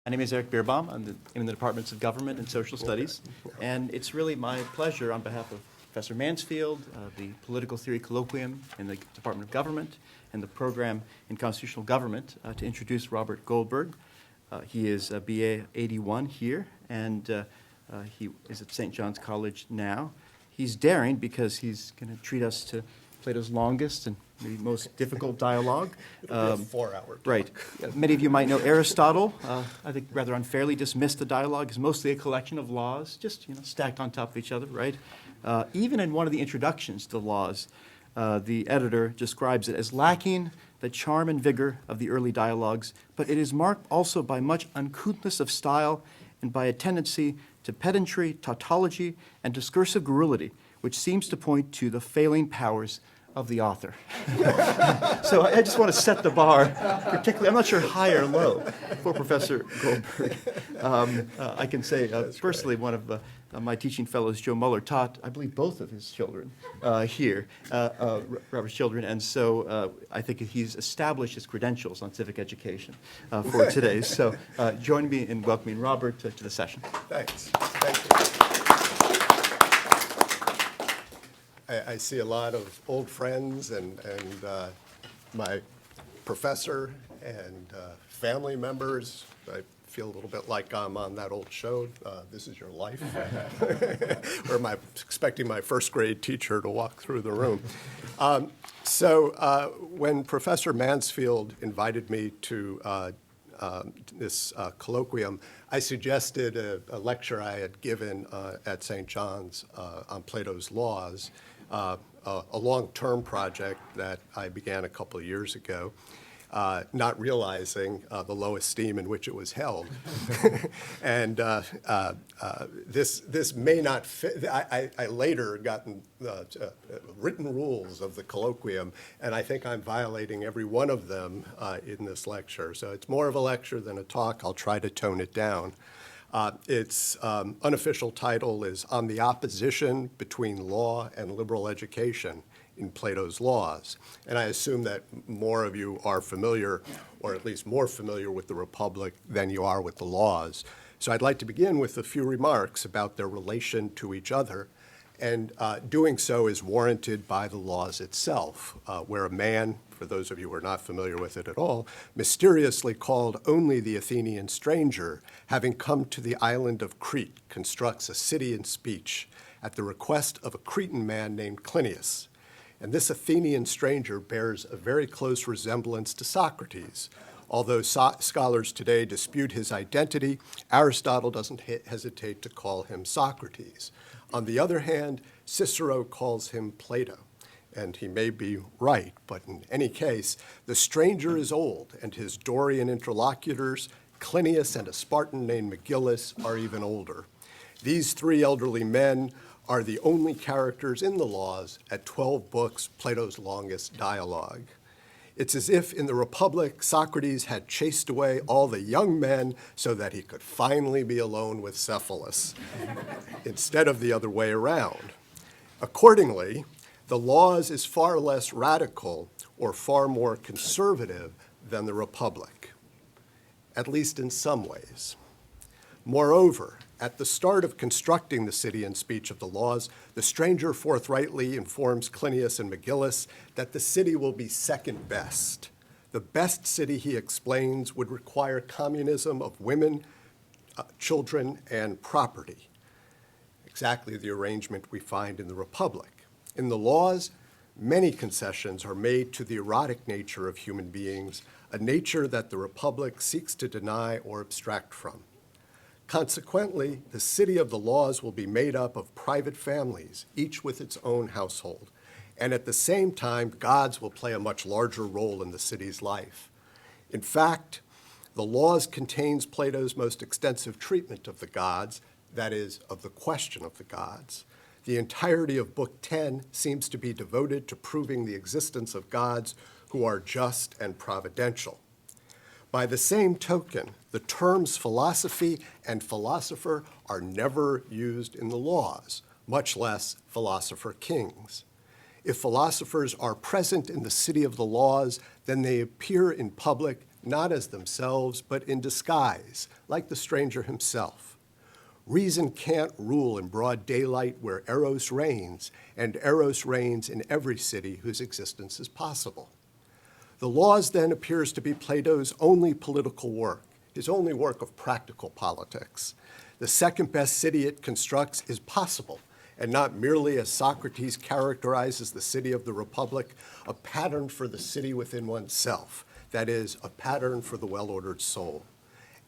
My name is Eric Beerbaum. I'm in the Departments of Government and Social Studies, and it's really my pleasure on behalf of Professor Mansfield, the Political Theory Colloquium in the Department of Government, and the Program in Constitutional Government to introduce Robert Goldberg. He is a BA 81 here, and he is at St. John's College now. He's daring because he's going to treat us to Plato's longest and maybe most difficult dialogue. It'll be a 4-hour talk. Right. Many of you might know Aristotle. I think rather unfairly dismissed the dialogue as mostly a collection of laws, just stacked on top of each other, right? Even in one of the introductions to the laws, the editor describes it as lacking the charm and vigor of the early dialogues, but it is marked also by much uncouthness of style and by a tendency to pedantry, tautology, and discursive garrulity, which seems to point to the failing powers of the author. So I just want to set the bar, particularly, I'm not sure high or low, for Professor Goldberg. I can say personally, one of my teaching fellows, Joe Muller, taught, I believe, both of his children here, Robert's children, and so I think he's established his credentials on civic education for today. So join me in welcoming Robert to the session. Thanks. Thank you. I see a lot of old friends and my professor and family members. I feel a little bit like I'm on that old show, This Is Your Life, where I'm expecting my first grade teacher to walk through the room. So when Professor Mansfield invited me to this colloquium, I suggested a lecture I had given at St. John's on Plato's Laws, a long-term project that I began a couple of years ago, not realizing the low esteem in which it was held. And this may not fit. I later gotten written rules of the colloquium, and I think I'm violating every one of them in this lecture. So it's more of a lecture than a talk. I'll try to tone it down. Its unofficial title is On the Opposition Between Law and Liberal Education in Plato's Laws. And I assume that more of you are familiar, or at least more familiar with the Republic than you are with the laws. So I'd like to begin with a few remarks about their relation to each other. And doing so is warranted by the laws itself, where a man, for those of you who are not familiar with it at all, mysteriously called only the Athenian stranger, having come to the island of Crete, constructs a city in speech at the request of a Cretan man named Clinias. And this Athenian stranger bears a very close resemblance to Socrates. Although scholars today dispute his identity, Aristotle doesn't hesitate to call him Socrates. On the other hand, Cicero calls him Plato. And he may be right, but in any case, the stranger is old, and his Dorian interlocutors, Clinias and a Spartan named Megillus, are even older. These three elderly men are the only characters in the laws at 12 books, Plato's longest dialogue. It's as if in the Republic, Socrates had chased away all the young men so that he could finally be alone with Cephalus, instead of the other way around. Accordingly, the laws is far less radical or far more conservative than the Republic, at least in some ways. Moreover, at the start of constructing the city in speech of the laws, the stranger forthrightly informs Clinias and Megillus that the city will be second best. The best city, he explains, would require communism of women, children, and property. Exactly the arrangement we find in the Republic. In the laws, many concessions are made to the erotic nature of human beings, a nature that the Republic seeks to deny or abstract from. Consequently, the city of the laws will be made up of private families, each with its own household. And at the same time, gods will play a much larger role in the city's life. In fact, the laws contains Plato's most extensive treatment of the gods, that is, of the question of the gods. The entirety of Book 10 seems to be devoted to proving the existence of gods who are just and providential. By the same token, the terms philosophy and philosopher are never used in the laws, much less philosopher kings. If philosophers are present in the city of the laws, then they appear in public not as themselves, but in disguise, like the stranger himself. Reason can't rule in broad daylight where Eros reigns, and Eros reigns in every city whose existence is possible. The Laws then appears to be Plato's only political work, his only work of practical politics. The second best city it constructs is possible, and not merely, as Socrates characterizes the city of the Republic, a pattern for the city within oneself, that is, a pattern for the well-ordered soul.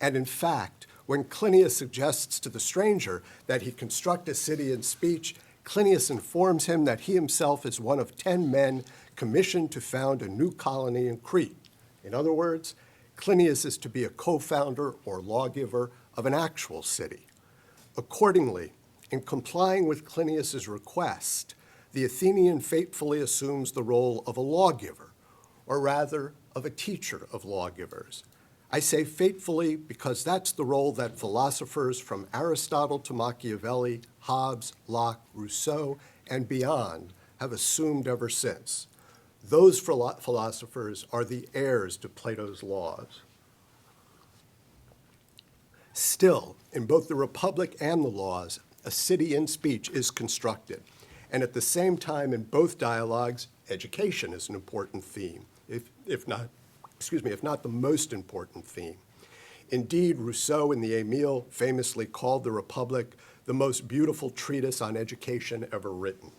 And in fact, when Clinias suggests to the stranger that he construct a city in speech, Clinias informs him that he himself is one of 10 men commissioned to found a new colony in Crete. In other words, Clinias is to be a co-founder or lawgiver of an actual city. Accordingly, in complying with Clinias's request, the Athenian faithfully assumes the role of a lawgiver, or rather, of a teacher of lawgivers. I say faithfully because that's the role that philosophers from Aristotle to Machiavelli, Hobbes, Locke, Rousseau, and beyond have assumed ever since. Those philosophers are the heirs to Plato's Laws. Still, in both the Republic and the Laws, a city in speech is constructed. And at the same time, in both dialogues, education is an important theme, if not the most important theme. Indeed, Rousseau in the Emile famously called the Republic the most beautiful treatise on education ever written.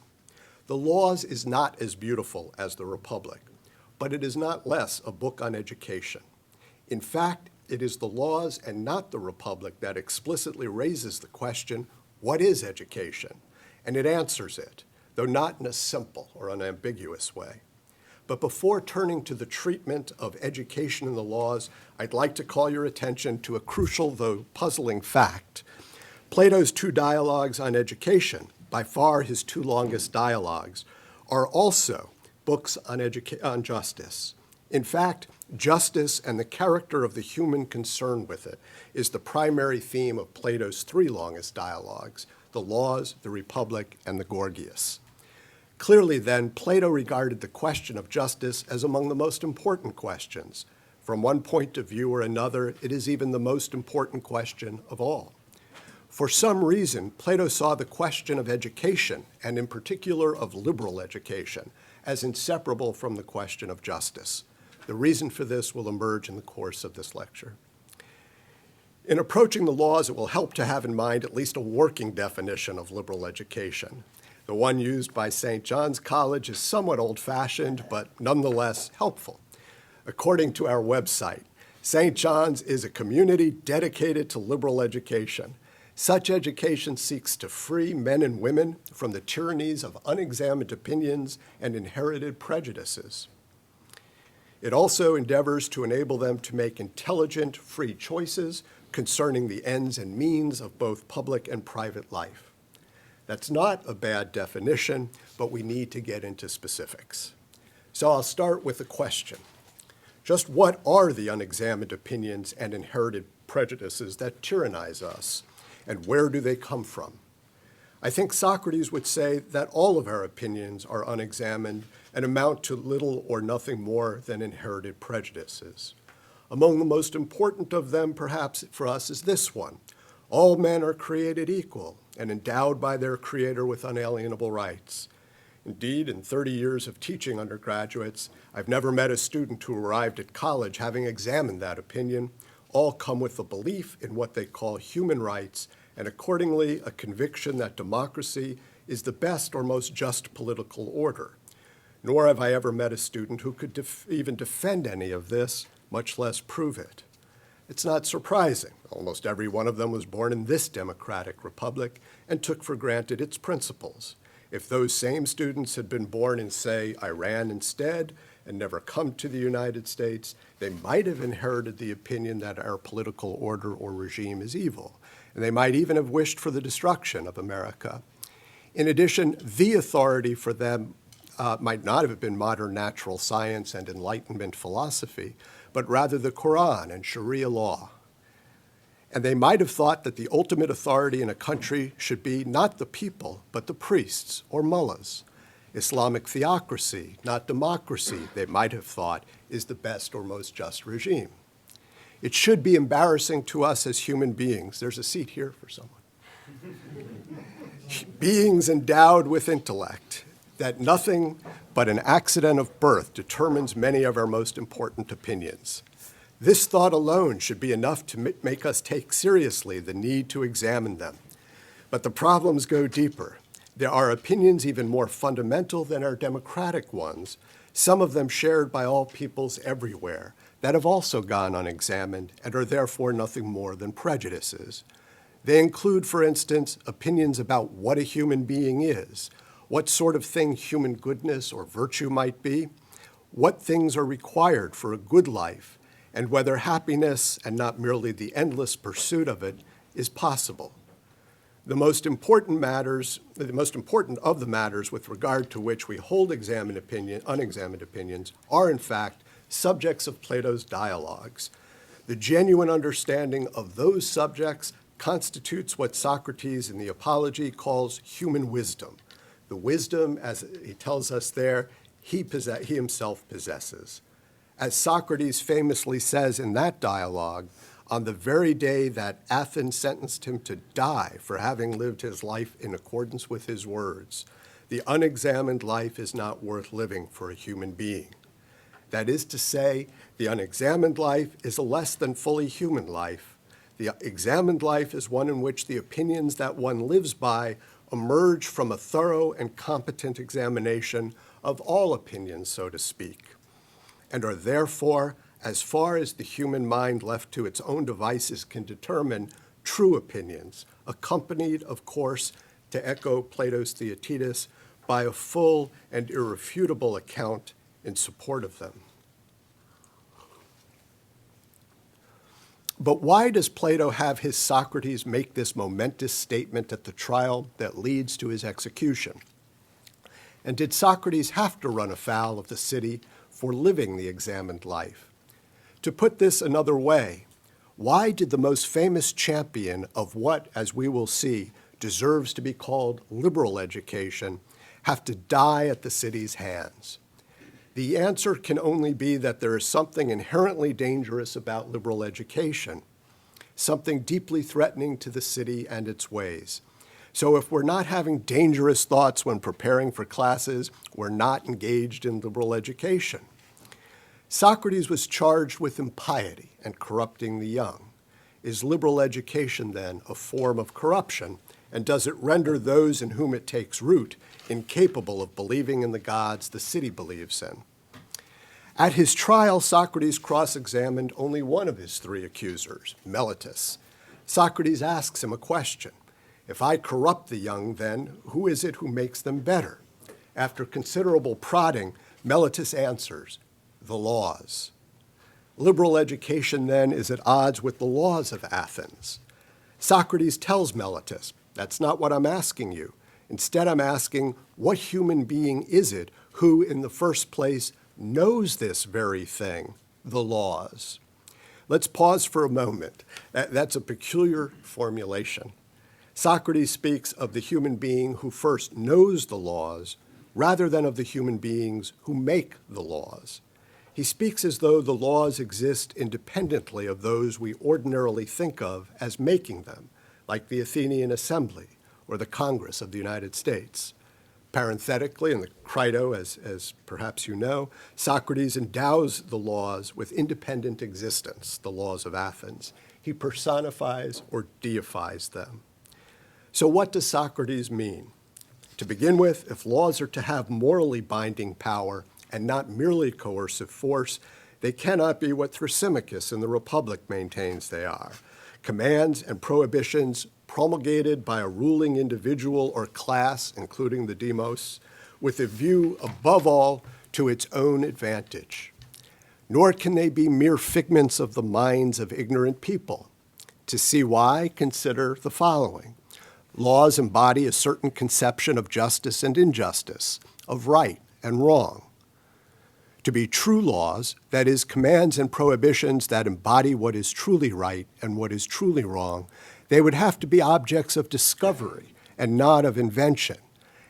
The Laws is not as beautiful as the Republic, but it is not less a book on education. In fact, it is the Laws and not the Republic that explicitly raises the question, what is education? And it answers it, though not in a simple or unambiguous way. But before turning to the treatment of education in the Laws, I'd like to call your attention to a crucial, though puzzling fact. Plato's two dialogues on education, by far his two longest dialogues, are also books on justice. In fact, justice and the character of the human concerned with it is the primary theme of Plato's three longest dialogues, the Laws, the Republic, and the Gorgias. Clearly, then, Plato regarded the question of justice as among the most important questions. From one point of view or another, it is even the most important question of all. For some reason, Plato saw the question of education, and in particular of liberal education, as inseparable from the question of justice. The reason for this will emerge in the course of this lecture. In approaching the Laws, it will help to have in mind at least a working definition of liberal education. The one used by St. John's College is somewhat old-fashioned, but nonetheless helpful. According to our website, St. John's is a community dedicated to liberal education. Such education seeks to free men and women from the tyrannies of unexamined opinions and inherited prejudices. It also endeavors to enable them to make intelligent, free choices concerning the ends and means of both public and private life. That's not a bad definition, but we need to get into specifics. So I'll start with a question. Just what are the unexamined opinions and inherited prejudices that tyrannize us, and where do they come from? I think Socrates would say that all of our opinions are unexamined and amount to little or nothing more than inherited prejudices. Among the most important of them, perhaps for us, is this one. All men are created equal and endowed by their Creator with unalienable rights. Indeed, in 30 years of teaching undergraduates, I've never met a student who arrived at college having examined that opinion. All come with a belief in what they call human rights, and accordingly, a conviction that democracy is the best or most just political order. Nor have I ever met a student who could even defend any of this, much less prove it. It's not surprising. Almost every one of them was born in this democratic republic and took for granted its principles. If those same students had been born in, say, Iran instead, and never come to the United States, they might have inherited the opinion that our political order or regime is evil, and they might even have wished for the destruction of America. In addition, the authority for them might not have been modern natural science and Enlightenment philosophy, but rather the Quran and Sharia law. And they might have thought that the ultimate authority in a country should be not the people, but the priests or mullahs. Islamic theocracy, not democracy, they might have thought, is the best or most just regime. It should be embarrassing to us as human beings. There's a seat here for someone. Beings endowed with intellect, that nothing but an accident of birth determines many of our most important opinions. This thought alone should be enough to make us take seriously the need to examine them. But the problems go deeper. There are opinions even more fundamental than our democratic ones, some of them shared by all peoples everywhere, that have also gone unexamined and are therefore nothing more than prejudices. They include, for instance, opinions about what a human being is, what sort of thing human goodness or virtue might be, what things are required for a good life, and whether happiness, and not merely the endless pursuit of it, is possible. The most important of the matters with regard to which we hold unexamined opinions are, in fact, subjects of Plato's dialogues. The genuine understanding of those subjects constitutes what Socrates in the Apology calls human wisdom. The wisdom, as he tells us there, he himself possesses. As Socrates famously says in that dialogue, on the very day that Athens sentenced him to die for having lived his life in accordance with his words, the unexamined life is not worth living for a human being. That is to say, the unexamined life is a less than fully human life. The examined life is one in which the opinions that one lives by emerge from a thorough and competent examination of all opinions, so to speak, and are therefore, as far as the human mind left to its own devices can determine, true opinions, accompanied, of course, to echo Plato's Theaetetus, by a full and irrefutable account in support of them. But why does Plato have his Socrates make this momentous statement at the trial that leads to his execution? And did Socrates have to run afoul of the city for living the examined life? To put this another way, why did the most famous champion of what, as we will see, deserves to be called liberal education have to die at the city's hands? The answer can only be that there is something inherently dangerous about liberal education, something deeply threatening to the city and its ways. So if we're not having dangerous thoughts when preparing for classes, we're not engaged in liberal education. Socrates was charged with impiety and corrupting the young. Is liberal education, then, a form of corruption, and does it render those in whom it takes root incapable of believing in the gods the city believes in? At his trial, Socrates cross-examined only one of his three accusers, Meletus. Socrates asks him a question. If I corrupt the young, then who is it who makes them better? After considerable prodding, Meletus answers, the laws. Liberal education, then, is at odds with the laws of Athens. Socrates tells Meletus, that's not what I'm asking you. Instead, I'm asking, what human being is it who, in the first place, knows this very thing, the laws? Let's pause for a moment. That's a peculiar formulation. Socrates speaks of the human being who first knows the laws rather than of the human beings who make the laws. He speaks as though the laws exist independently of those we ordinarily think of as making them, like the Athenian Assembly or the Congress of the United States. Parenthetically, in the Crito, as perhaps you know, Socrates endows the laws with independent existence, the laws of Athens. He personifies or deifies them. So what does Socrates mean? To begin with, if laws are to have morally binding power and not merely coercive force, they cannot be what Thrasymachus in the Republic maintains they are, commands and prohibitions promulgated by a ruling individual or class, including the demos, with a view, above all, to its own advantage. Nor can they be mere figments of the minds of ignorant people. To see why, consider the following. Laws embody a certain conception of justice and injustice, of right and wrong. To be true laws, that is, commands and prohibitions that embody what is truly right and what is truly wrong, they would have to be objects of discovery and not of invention.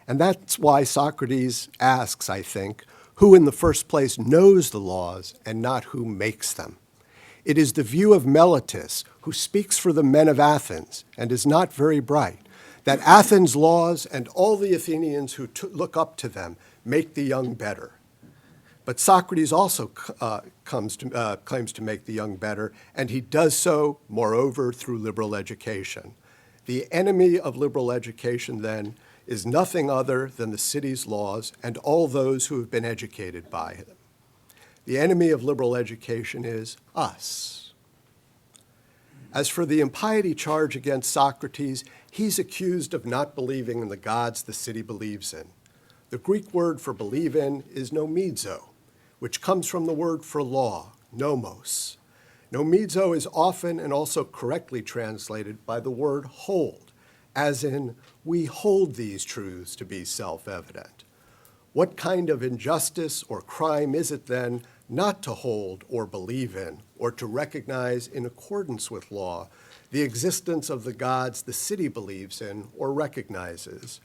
And that's why Socrates asks, I think, who in the first place knows the laws and not who makes them. It is the view of Meletus, who speaks for the men of Athens and is not very bright, that Athens' laws and all the Athenians who look up to them make the young better. But Socrates also claims to make the young better, and he does so, moreover, through liberal education. The enemy of liberal education, then, is nothing other than the city's laws and all those who have been educated by them. The enemy of liberal education is us. As for the impiety charge against Socrates, he's accused of not believing in the gods the city believes in. The Greek word for believe in is nomizo, which comes from the word for law, nomos. Nomizo is often and also correctly translated by the word hold, as in, we hold these truths to be self-evident. What kind of injustice or crime is it then not to hold or believe in, or to recognize in accordance with law the existence of the gods the city believes in or recognizes?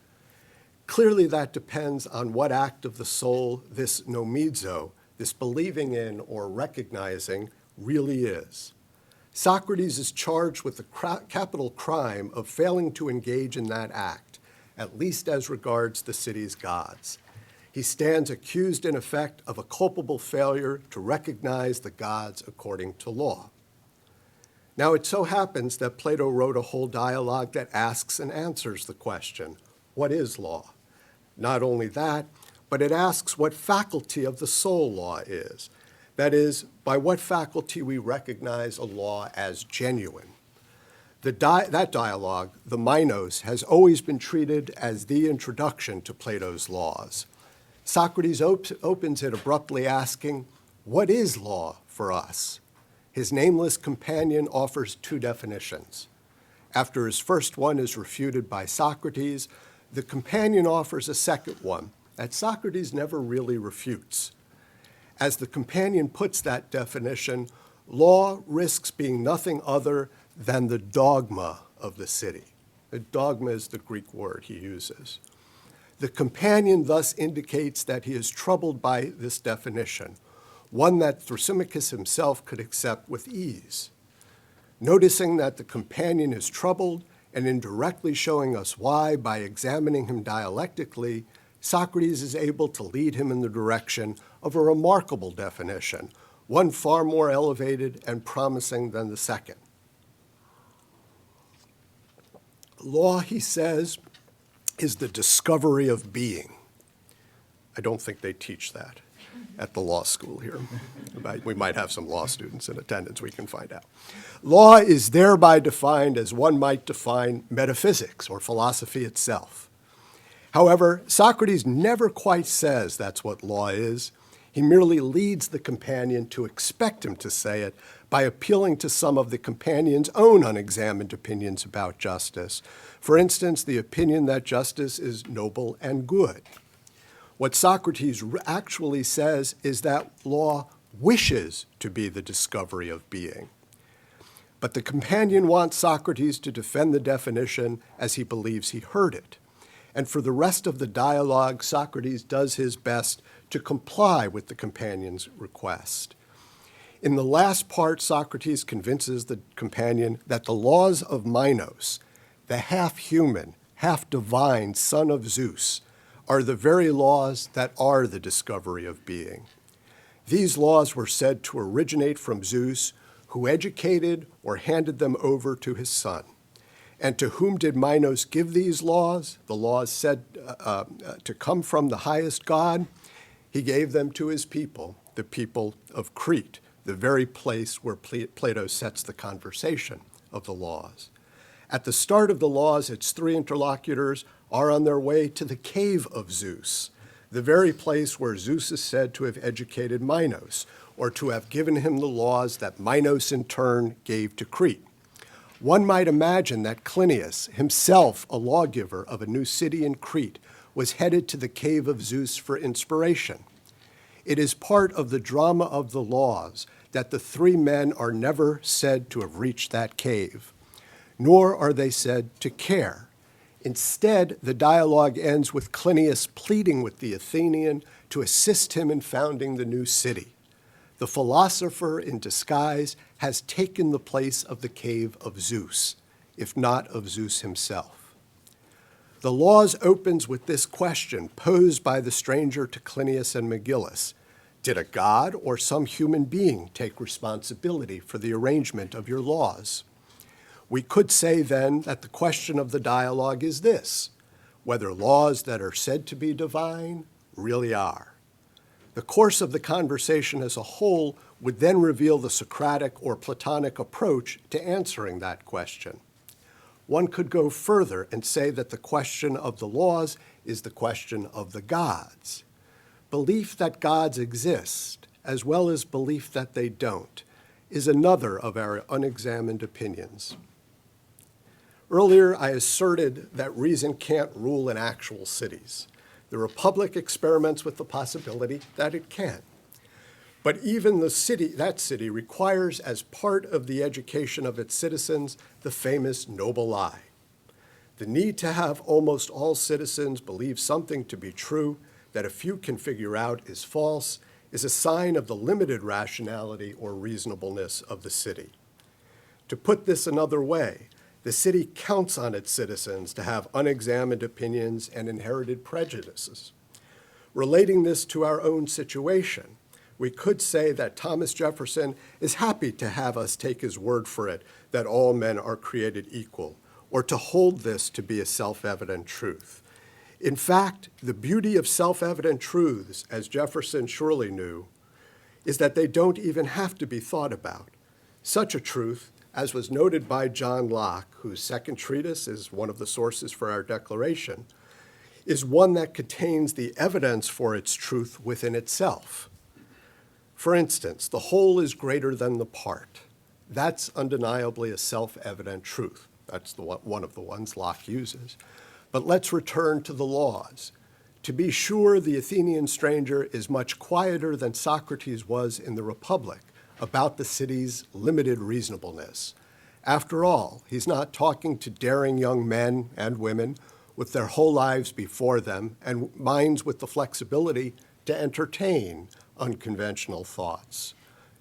Clearly that depends on what act of the soul this nomizo, this believing in or recognizing, really is. Socrates is charged with the capital crime of failing to engage in that act, at least as regards the city's gods. He stands accused, in effect, of a culpable failure to recognize the gods according to law. Now, it so happens that Plato wrote a whole dialogue that asks and answers the question, what is law? Not only that, but it asks what faculty of the soul law is. That is, by what faculty we recognize a law as genuine. That dialogue, the Minos, has always been treated as the introduction to Plato's laws. Socrates opens it abruptly asking, what is law for us? His nameless companion offers two definitions. After his first one is refuted by Socrates, the companion offers a second one that Socrates never really refutes. As the companion puts that definition, law risks being nothing other than the dogma of the city. The dogma is the Greek word he uses. The companion thus indicates that he is troubled by this definition, one that Thrasymachus himself could accept with ease. Noticing that the companion is troubled and indirectly showing us why by examining him dialectically, Socrates is able to lead him in the direction of a remarkable definition, one far more elevated and promising than the second. Law, he says, is the discovery of being. I don't think they teach that at the law school here. We might have some law students in attendance, we can find out. Law is thereby defined as one might define metaphysics or philosophy itself. However, Socrates never quite says that's what law is. He merely leads the companion to expect him to say it by appealing to some of the companion's own unexamined opinions about justice. For instance, the opinion that justice is noble and good. What Socrates actually says is that law wishes to be the discovery of being. But the companion wants Socrates to defend the definition as he believes he heard it. And for the rest of the dialogue, Socrates does his best to comply with the companion's request. In the last part, Socrates convinces the companion that the laws of Minos, the half-human, half-divine son of Zeus, are the very laws that are the discovery of being. These laws were said to originate from Zeus, who educated or handed them over to his son. And to whom did Minos give these laws? The laws said to come from the highest God. He gave them to his people, the people of Crete, the very place where Plato sets the conversation of the laws. At the start of the laws, its three interlocutors are on their way to the cave of Zeus, the very place where Zeus is said to have educated Minos, or to have given him the laws that Minos in turn gave to Crete. One might imagine that Clinias, himself a lawgiver of a new city in Crete, was headed to the cave of Zeus for inspiration. It is part of the drama of the laws that the three men are never said to have reached that cave, nor are they said to care. Instead, the dialogue ends with Clinias pleading with the Athenian to assist him in founding the new city. The philosopher in disguise has taken the place of the cave of Zeus, if not of Zeus himself? The Laws opens with this question posed by the stranger to Clinias and Megillus. Did a god or some human being take responsibility for the arrangement of your laws? We could say then that the question of the dialogue is this: whether laws that are said to be divine really are. The course of the conversation as a whole would then reveal the Socratic or Platonic approach to answering that question. One could go further and say that the question of the laws is the question of the gods. Belief that gods exist, as well as belief that they don't, is another of our unexamined opinions. Earlier, I asserted that reason can't rule in actual cities. The Republic experiments with the possibility that it can. But even that city requires as part of the education of its citizens the famous noble lie. The need to have almost all citizens believe something to be true that a few can figure out is false is a sign of the limited rationality or reasonableness of the city. To put this another way, the city counts on its citizens to have unexamined opinions and inherited prejudices. Relating this to our own situation, we could say that Thomas Jefferson is happy to have us take his word for it that all men are created equal, or to hold this to be a self-evident truth. In fact, the beauty of self-evident truths, as Jefferson surely knew, is that they don't even have to be thought about. Such a truth, as was noted by John Locke, whose second treatise is one of the sources for our declaration, is one that contains the evidence for its truth within itself. For instance, the whole is greater than the part. That's undeniably a self-evident truth. That's one of the ones Locke uses. But let's return to the laws. To be sure, the Athenian stranger is much quieter than Socrates was in the Republic about the city's limited reasonableness. After all, he's not talking to daring young men and women with their whole lives before them and minds with the flexibility to entertain unconventional thoughts.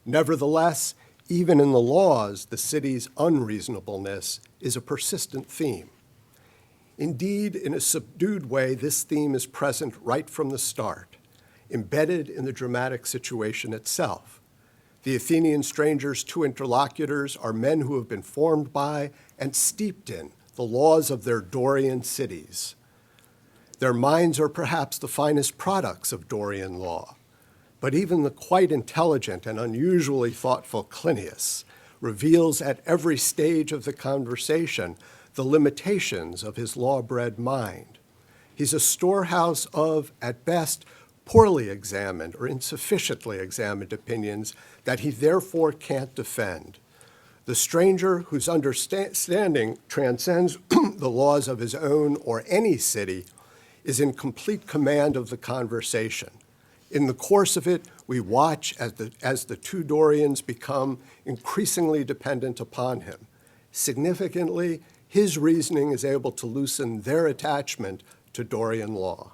Nevertheless, even in the laws, the city's unreasonableness is a persistent theme. Indeed, in a subdued way, this theme is present right from the start, embedded in the dramatic situation itself. The Athenian stranger's two interlocutors are men who have been formed by and steeped in the laws of their Dorian cities. Their minds are perhaps the finest products of Dorian law. But even the quite intelligent and unusually thoughtful Clinias reveals at every stage of the conversation the limitations of his law-bred mind. He's a storehouse of, at best, poorly examined or insufficiently examined opinions that he therefore can't defend. The stranger whose understanding transcends the laws of his own or any city is in complete command of the conversation. In the course of it, we watch as the two Dorians become increasingly dependent upon him. Significantly, his reasoning is able to loosen their attachment to Dorian law.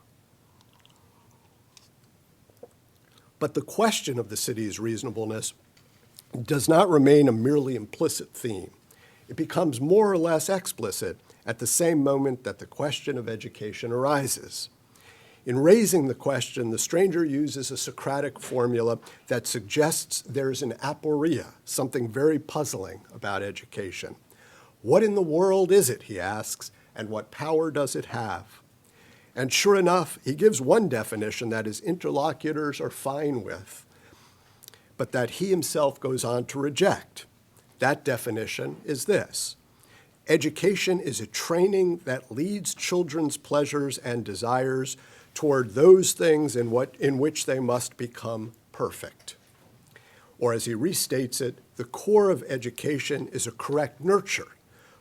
But the question of the city's reasonableness does not remain a merely implicit theme. It becomes more or less explicit at the same moment that the question of education arises. In raising the question, the stranger uses a Socratic formula that suggests there's an aporia, something very puzzling about education. What in the world is it, he asks, and what power does it have? And sure enough, he gives one definition that his interlocutors are fine with, but that he himself goes on to reject. That definition is this: education is a training that leads children's pleasures and desires toward those things in which they must become perfect. Or as he restates it, the core of education is a correct nurture,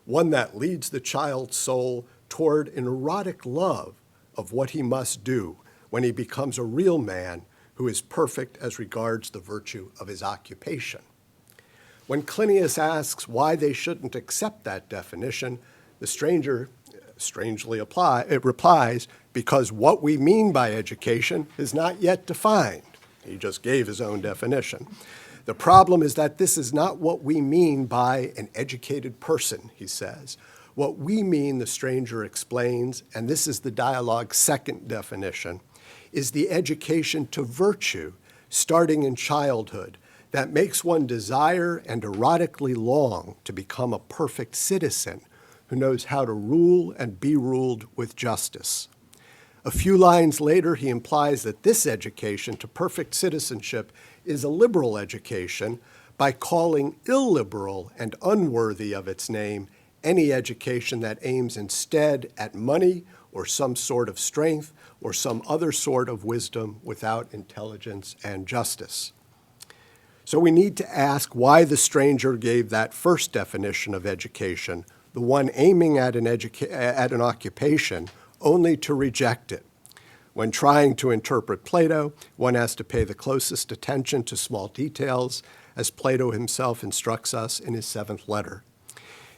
one that leads the child's soul toward an erotic love of what he must do when he becomes a real man who is perfect as regards the virtue of his occupation. When Clinias asks why they shouldn't accept that definition, the stranger strangely replies, because what we mean by education is not yet defined. He just gave his own definition. The problem is that this is not what we mean by an educated person, he says. What we mean, the stranger explains, and this is the dialogue's second definition, is the education to virtue, starting in childhood, that makes one desire and erotically long to become a perfect citizen who knows how to rule and be ruled with justice. A few lines later, he implies that this education to perfect citizenship is a liberal education by calling illiberal and unworthy of its name any education that aims instead at money or some sort of strength or some other sort of wisdom without intelligence and justice. So we need to ask why the stranger gave that first definition of education, the one aiming at an occupation, only to reject it. When trying to interpret Plato, one has to pay the closest attention to small details, as Plato himself instructs us in his 7th letter.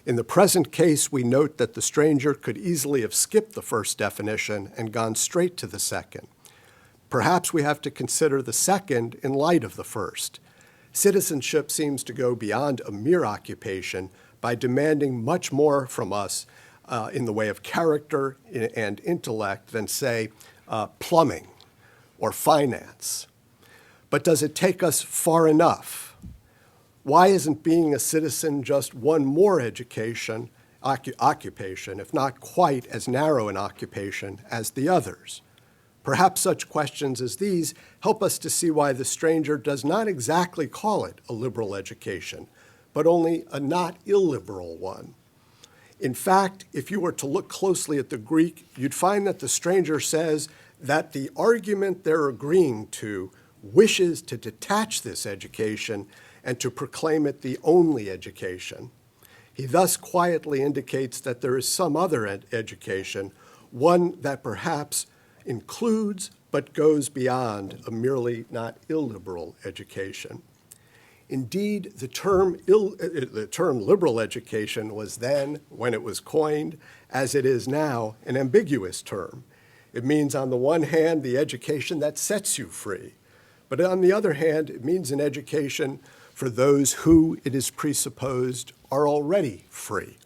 In the present case, we note that the stranger could easily have skipped the first definition and gone straight to the second. Perhaps we have to consider the second in light of the first. Citizenship seems to go beyond a mere occupation by demanding much more from us in the way of character and intellect than, say, plumbing or finance. But does it take us far enough? Why isn't being a citizen just one more occupation, if not quite as narrow an occupation as the others? Perhaps such questions as these help us to see why the stranger does not exactly call it a liberal education, but only a not illiberal one. In fact, if you were to look closely at the Greek, you'd find that the stranger says that the argument they're agreeing to wishes to detach this education and to proclaim it the only education. He thus quietly indicates that there is some other education, one that perhaps includes but goes beyond a merely not illiberal education. Indeed, the term liberal education was then, when it was coined, as it is now, an ambiguous term. It means, on the one hand, the education that sets you free, but on the other hand, it means an education for those who, it is presupposed, are already free.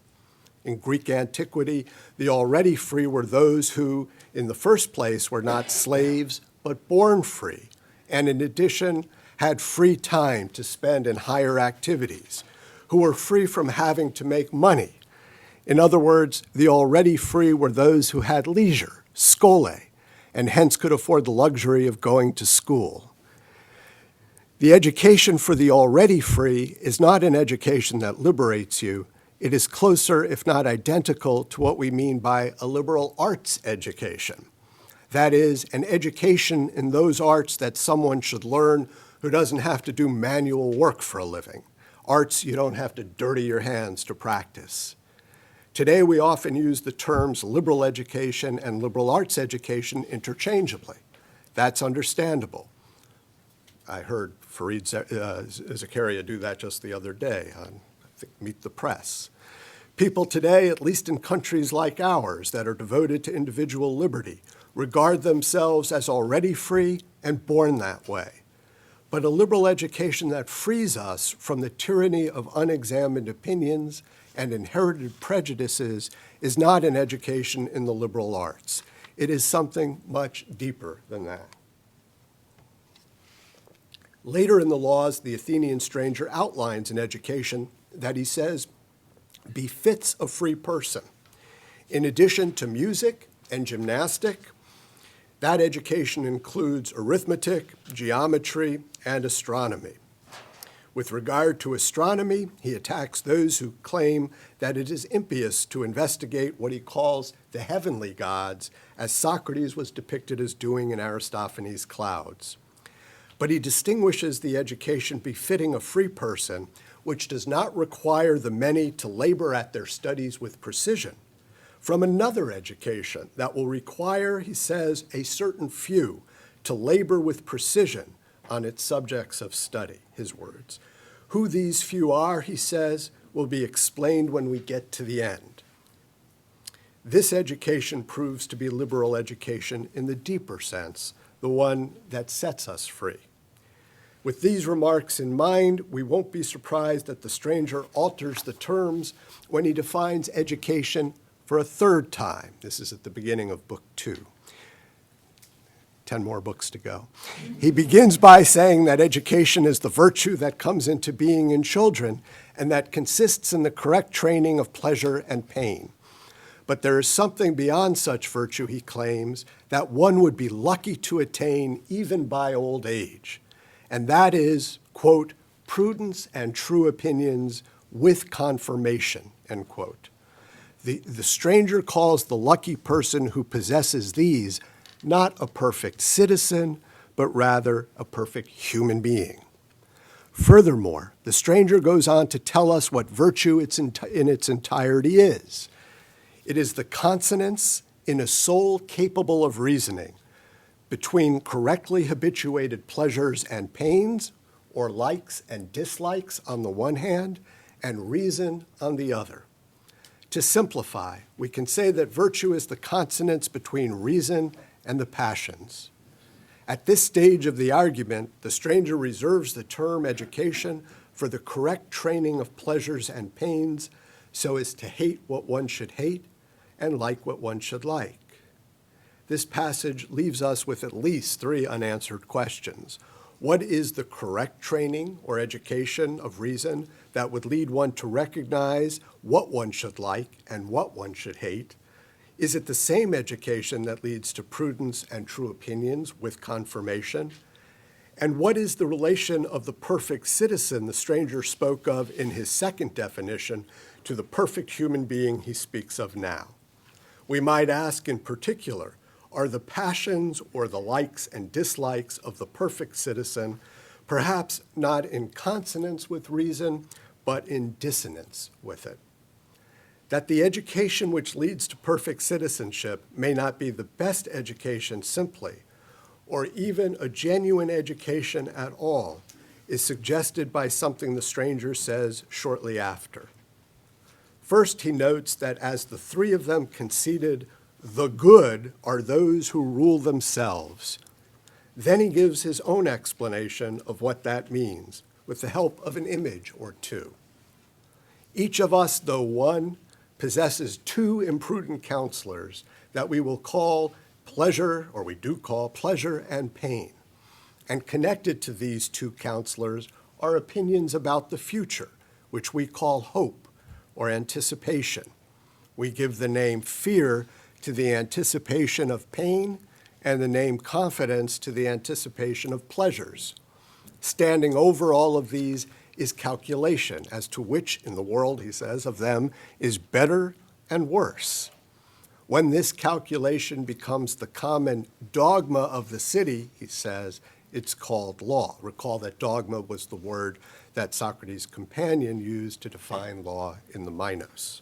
In Greek antiquity, the already free were those who, in the first place, were not slaves, but born free, and in addition, had free time to spend in higher activities, who were free from having to make money. In other words, the already free were those who had leisure, schole, and hence could afford the luxury of going to school. The education for the already free is not an education that liberates you. It is closer, if not identical, to what we mean by a liberal arts education. That is, an education in those arts that someone should learn who doesn't have to do manual work for a living. Arts you don't have to dirty your hands to practice. Today, we often use the terms liberal education and liberal arts education interchangeably. That's understandable. I heard Fareed Zakaria do that just the other day on, I think, Meet the Press. People today, at least in countries like ours that are devoted to individual liberty, regard themselves as already free and born that way. But a liberal education that frees us from the tyranny of unexamined opinions and inherited prejudices is not an education in the liberal arts. It is something much deeper than that. Later in the laws, the Athenian stranger outlines an education that he says befits a free person. In addition to music and gymnastic, that education includes arithmetic, geometry, and astronomy. With regard to astronomy, he attacks those who claim that it is impious to investigate what he calls the heavenly gods, as Socrates was depicted as doing in Aristophanes' Clouds. But he distinguishes the education befitting a free person, which does not require the many to labor at their studies with precision, from another education that will require, he says, a certain few to labor with precision on its subjects of study, his words. Who these few are, he says, will be explained when we get to the end. This education proves to be liberal education in the deeper sense, the one that sets us free. With these remarks in mind, we won't be surprised that the stranger alters the terms when he defines education for a third time. This is at the beginning of Book 2. 10 more books to go. He begins by saying that education is the virtue that comes into being in children and that consists in the correct training of pleasure and pain. But there is something beyond such virtue, he claims, that one would be lucky to attain even by old age. And that is, quote, prudence and true opinions with confirmation, end quote. The stranger calls the lucky person who possesses these not a perfect citizen, but rather a perfect human being. Furthermore, the stranger goes on to tell us what virtue in its entirety is. It is the consonance in a soul capable of reasoning between correctly habituated pleasures and pains, or likes and dislikes on the one hand, and reason on the other. To simplify, we can say that virtue is the consonance between reason and the passions. At this stage of the argument, the stranger reserves the term education for the correct training of pleasures and pains so as to hate what one should hate and like what one should like. This passage leaves us with at least 3 unanswered questions. What is the correct training or education of reason that would lead one to recognize what one should like and what one should hate? Is it the same education that leads to prudence and true opinions with confirmation? And what is the relation of the perfect citizen the stranger spoke of in his second definition to the perfect human being he speaks of now? We might ask in particular, are the passions or the likes and dislikes of the perfect citizen perhaps not in consonance with reason, but in dissonance with it? That the education which leads to perfect citizenship may not be the best education simply, or even a genuine education at all, is suggested by something the stranger says shortly after. First, he notes that as the 3 of them conceded, the good are those who rule themselves. Then he gives his own explanation of what that means, with the help of an image or 2. Each of us, though one, possesses 2 imprudent counselors that we will call pleasure, or we do call pleasure and pain. And connected to these 2 counselors are opinions about the future, which we call hope or anticipation. We give the name fear to the anticipation of pain and the name confidence to the anticipation of pleasures. Standing over all of these is calculation as to which in the world, he says, of them is better and worse. When this calculation becomes the common dogma of the city, he says, it's called law. Recall that dogma was the word that Socrates' companion used to define law in the Minos.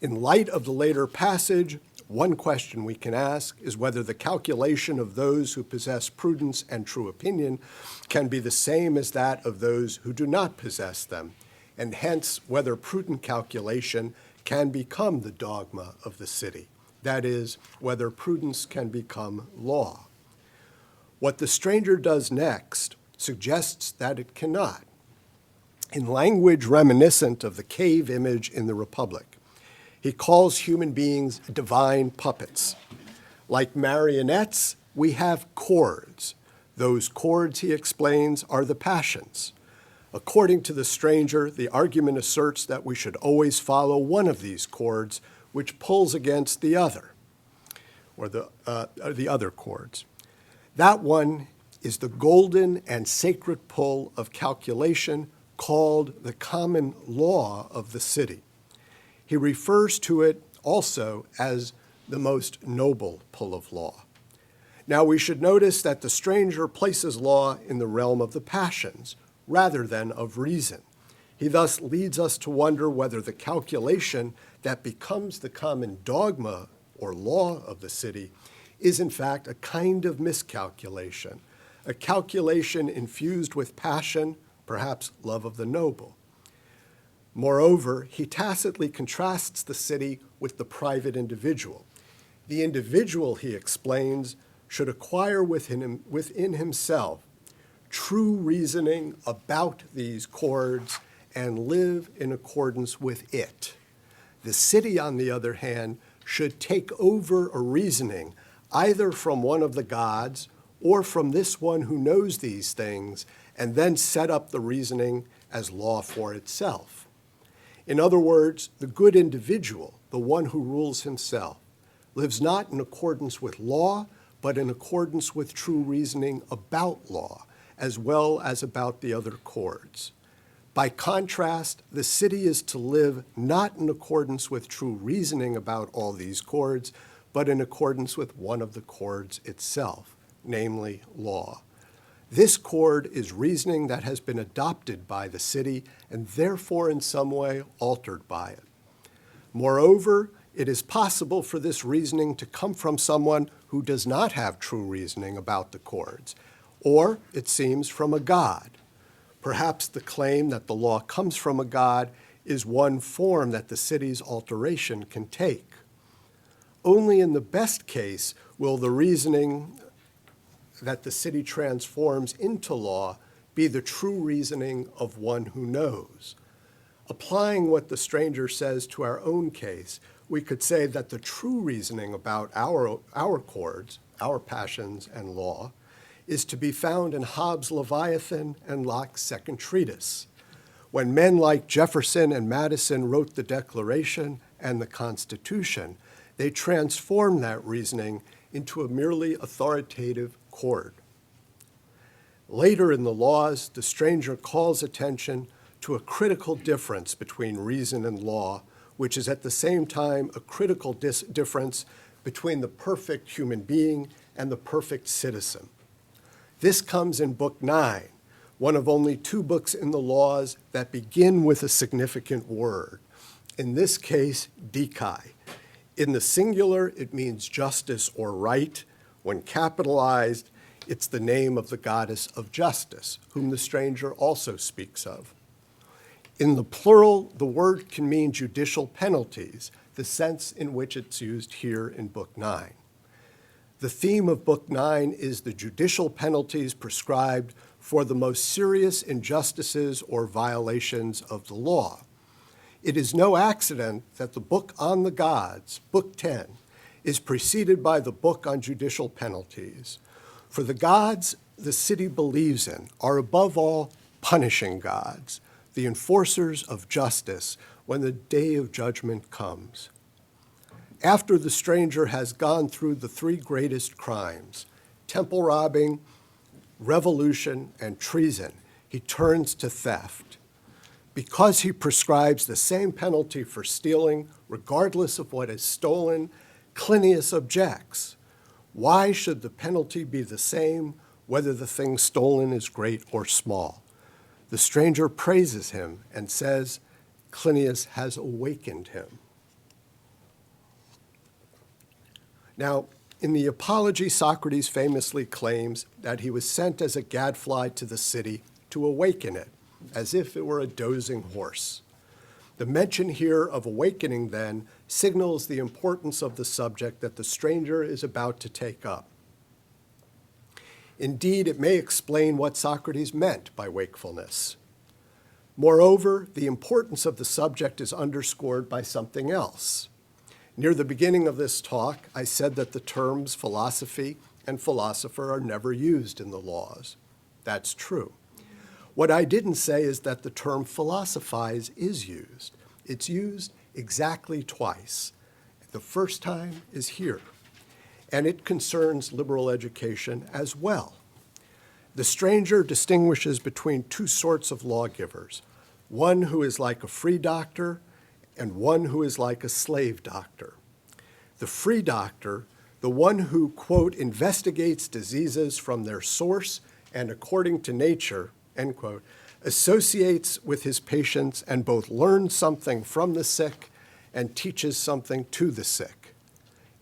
In light of the later passage, one question we can ask is whether the calculation of those who possess prudence and true opinion can be the same as that of those who do not possess them, and hence whether prudent calculation can become the dogma of the city. That is, whether prudence can become law. What the stranger does next suggests that it cannot. In language reminiscent of the cave image in the Republic, he calls human beings divine puppets. Like marionettes, we have chords. Those chords, he explains, are the passions. According to the stranger, the argument asserts that we should always follow one of these chords, which pulls against the other, or the other chords. That one is the golden and sacred pull of calculation called the common law of the city. He refers to it also as the most noble pull of law. Now, we should notice that the stranger places law in the realm of the passions rather than of reason. He thus leads us to wonder whether the calculation that becomes the common dogma or law of the city is in fact a kind of miscalculation, a calculation infused with passion, perhaps love of the noble. Moreover, he tacitly contrasts the city with the private individual. The individual, he explains, should acquire within himself true reasoning about these chords and live in accordance with it. The city, on the other hand, should take over a reasoning either from one of the gods or from this one who knows these things, and then set up the reasoning as law for itself. In other words, the good individual, the one who rules himself, lives not in accordance with law, but in accordance with true reasoning about law, as well as about the other chords. By contrast, the city is to live not in accordance with true reasoning about all these chords, but in accordance with one of the chords itself, namely law. This chord is reasoning that has been adopted by the city and therefore in some way altered by it. Moreover, it is possible for this reasoning to come from someone who does not have true reasoning about the chords, or, it seems, from a god. Perhaps the claim that the law comes from a god is one form that the city's alteration can take. Only in the best case will the reasoning that the city transforms into law be the true reasoning of one who knows. Applying what the stranger says to our own case, we could say that the true reasoning about our chords, our passions and law, is to be found in Hobbes' Leviathan and Locke's Second Treatise. When men like Jefferson and Madison wrote the Declaration and the Constitution, they transformed that reasoning into a merely authoritative chord. Later in the laws, the stranger calls attention to a critical difference between reason and law, which is at the same time a critical difference between the perfect human being and the perfect citizen. This comes in Book 9, one of only 2 books in the laws that begin with a significant word. In this case, dikai. In the singular, it means justice or right. When capitalized, it's the name of the goddess of justice, whom the stranger also speaks of. In the plural, the word can mean judicial penalties, the sense in which it's used here in Book 9. The theme of Book 9 is the judicial penalties prescribed for the most serious injustices or violations of the law. It is no accident that the book on the gods, Book 10, is preceded by the book on judicial penalties. For the gods the city believes in are above all punishing gods, the enforcers of justice when the day of judgment comes. After the stranger has gone through the 3 greatest crimes, temple robbing, revolution, and treason, he turns to theft. Because he prescribes the same penalty for stealing, regardless of what is stolen, Clinius objects. Why should the penalty be the same whether the thing stolen is great or small? The stranger praises him and says Clinius has awakened him. Now, in the Apology, Socrates famously claims that he was sent as a gadfly to the city to awaken it, as if it were a dozing horse. The mention here of awakening, then, signals the importance of the subject that the stranger is about to take up. Indeed, it may explain what Socrates meant by wakefulness. Moreover, the importance of the subject is underscored by something else. Near the beginning of this talk, I said that the terms philosophy and philosopher are never used in the laws. That's true. What I didn't say is that the term philosophize is used. It's used exactly twice. The first time is here, and it concerns liberal education as well. The stranger distinguishes between 2 sorts of lawgivers, one who is like a free doctor and one who is like a slave doctor. The free doctor, the one who, quote, investigates diseases from their source and according to nature, end quote, associates with his patients and both learns something from the sick and teaches something to the sick.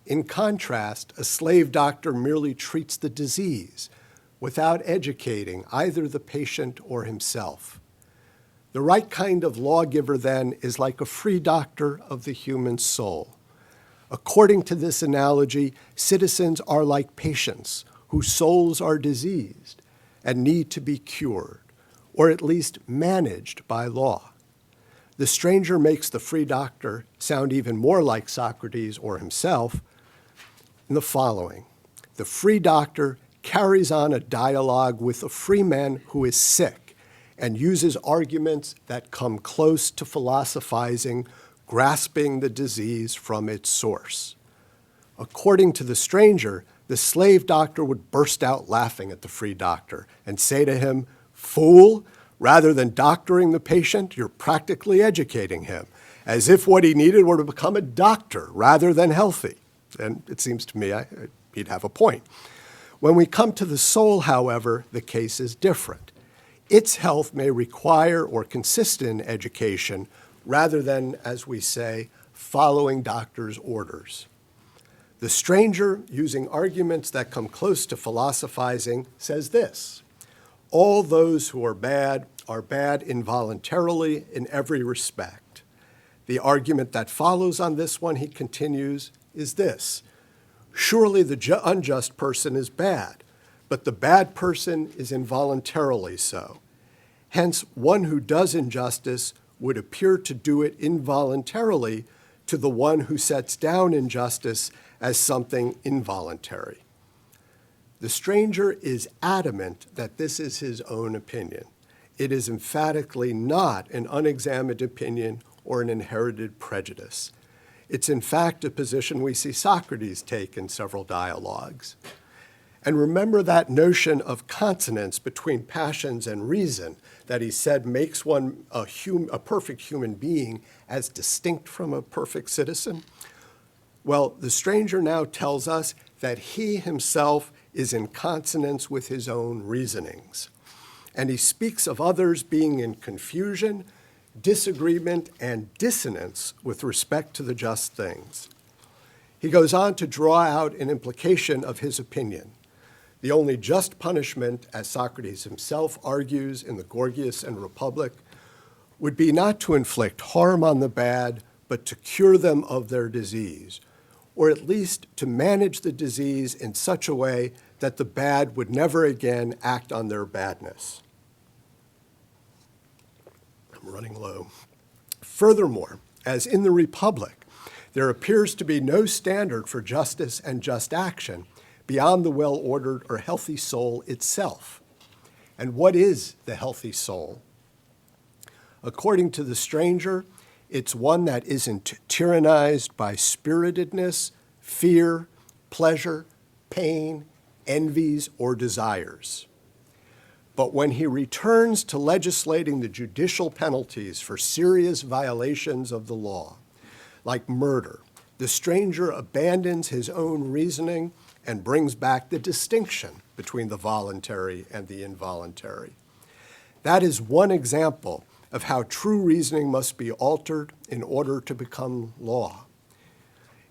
In contrast, a slave doctor merely treats the disease without educating either the patient or himself. The right kind of lawgiver, then, is like a free doctor of the human soul. According to this analogy, citizens are like patients whose souls are diseased and need to be cured, or at least managed by law. The stranger makes the free doctor sound even more like Socrates or himself in the following. The free doctor carries on a dialogue with a free man who is sick and uses arguments that come close to philosophizing, grasping the disease from its source. According to the stranger, the slave doctor would burst out laughing at the free doctor and say to him, "Fool, rather than doctoring the patient, you're practically educating him, as if what he needed were to become a doctor rather than healthy." And it seems to me he'd have a point. When we come to the soul, however, the case is different. Its health may require or consist in education rather than, as we say, following doctor's orders. The stranger, using arguments that come close to philosophizing, says this: all those who are bad involuntarily in every respect. The argument that follows on this one, he continues, is this: surely the unjust person is bad, but the bad person is involuntarily so. Hence, one who does injustice would appear to do it involuntarily to the one who sets down injustice as something involuntary. The stranger is adamant that this is his own opinion. It is emphatically not an unexamined opinion or an inherited prejudice. It's in fact a position we see Socrates take in several dialogues. And remember that notion of consonance between passions and reason that he said makes one a perfect human being as distinct from a perfect citizen? Well, the stranger now tells us that he himself is in consonance with his own reasonings. And he speaks of others being in confusion, disagreement, and dissonance with respect to the just things. He goes on to draw out an implication of his opinion. The only just punishment, as Socrates himself argues in the Gorgias and Republic, would be not to inflict harm on the bad, but to cure them of their disease, or at least to manage the disease in such a way that the bad would never again act on their badness. I'm running low. Furthermore, as in the Republic, there appears to be no standard for justice and just action beyond the well-ordered or healthy soul itself. And what is the healthy soul? According to the stranger, it's one that isn't tyrannized by spiritedness, fear, pleasure, pain, envies, or desires. But when he returns to legislating the judicial penalties for serious violations of the law, like murder, the stranger abandons his own reasoning and brings back the distinction between the voluntary and the involuntary. That is one example of how true reasoning must be altered in order to become law.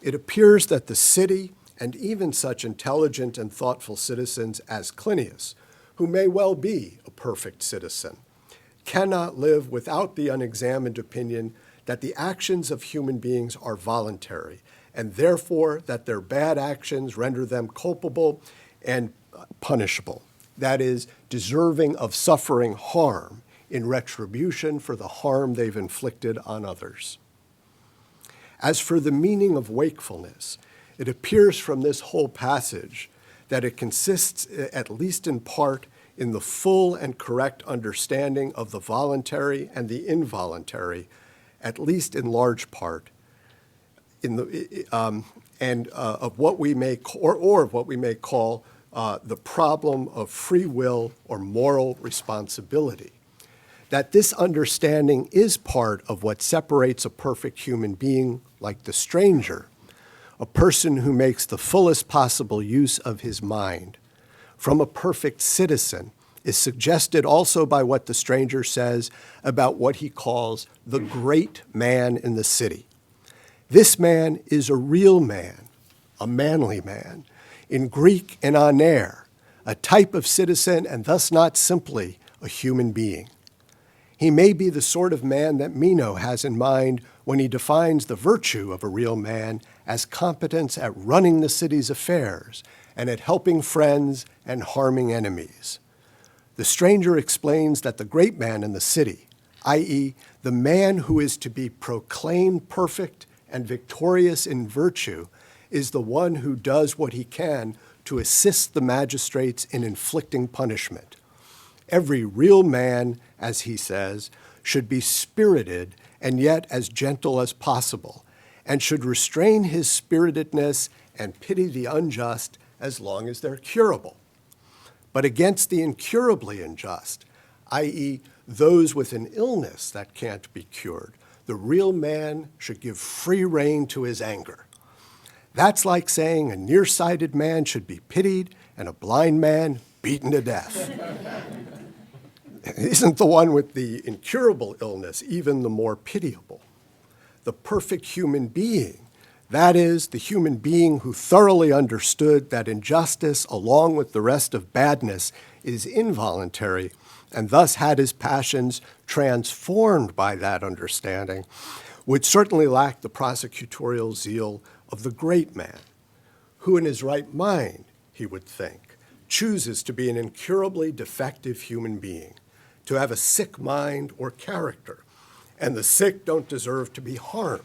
It appears that the city, and even such intelligent and thoughtful citizens as Clinias, who may well be a perfect citizen, cannot live without the unexamined opinion that the actions of human beings are voluntary, and therefore that their bad actions render them culpable and punishable, that is, deserving of suffering harm in retribution for the harm they've inflicted on others. As for the meaning of wakefulness, it appears from this whole passage that it consists, at least in part, in the full and correct understanding of the voluntary and the involuntary, at least in large part, of what we may call the problem of free will or moral responsibility. That this understanding is part of what separates a perfect human being like the stranger, a person who makes the fullest possible use of his mind, from a perfect citizen, is suggested also by what the stranger says about what he calls the great man in the city. This man is a real man, a manly man, in Greek an aner, a type of citizen and thus not simply a human being. He may be the sort of man that Meno has in mind when he defines the virtue of a real man as competence at running the city's affairs and at helping friends and harming enemies. The stranger explains that the great man in the city, i.e., the man who is to be proclaimed perfect and victorious in virtue, is the one who does what he can to assist the magistrates in inflicting punishment. Every real man, as he says, should be spirited and yet as gentle as possible, and should restrain his spiritedness and pity the unjust as long as they're curable. But against the incurably unjust, i.e., those with an illness that can't be cured, the real man should give free rein to his anger. That's like saying a nearsighted man should be pitied and a blind man beaten to death. Isn't the one with the incurable illness even the more pitiable? The perfect human being, that is, the human being who thoroughly understood that injustice, along with the rest of badness, is involuntary, and thus had his passions transformed by that understanding, would certainly lack the prosecutorial zeal of the great man, who in his right mind, he would think, chooses to be an incurably defective human being, to have a sick mind or character, and the sick don't deserve to be harmed.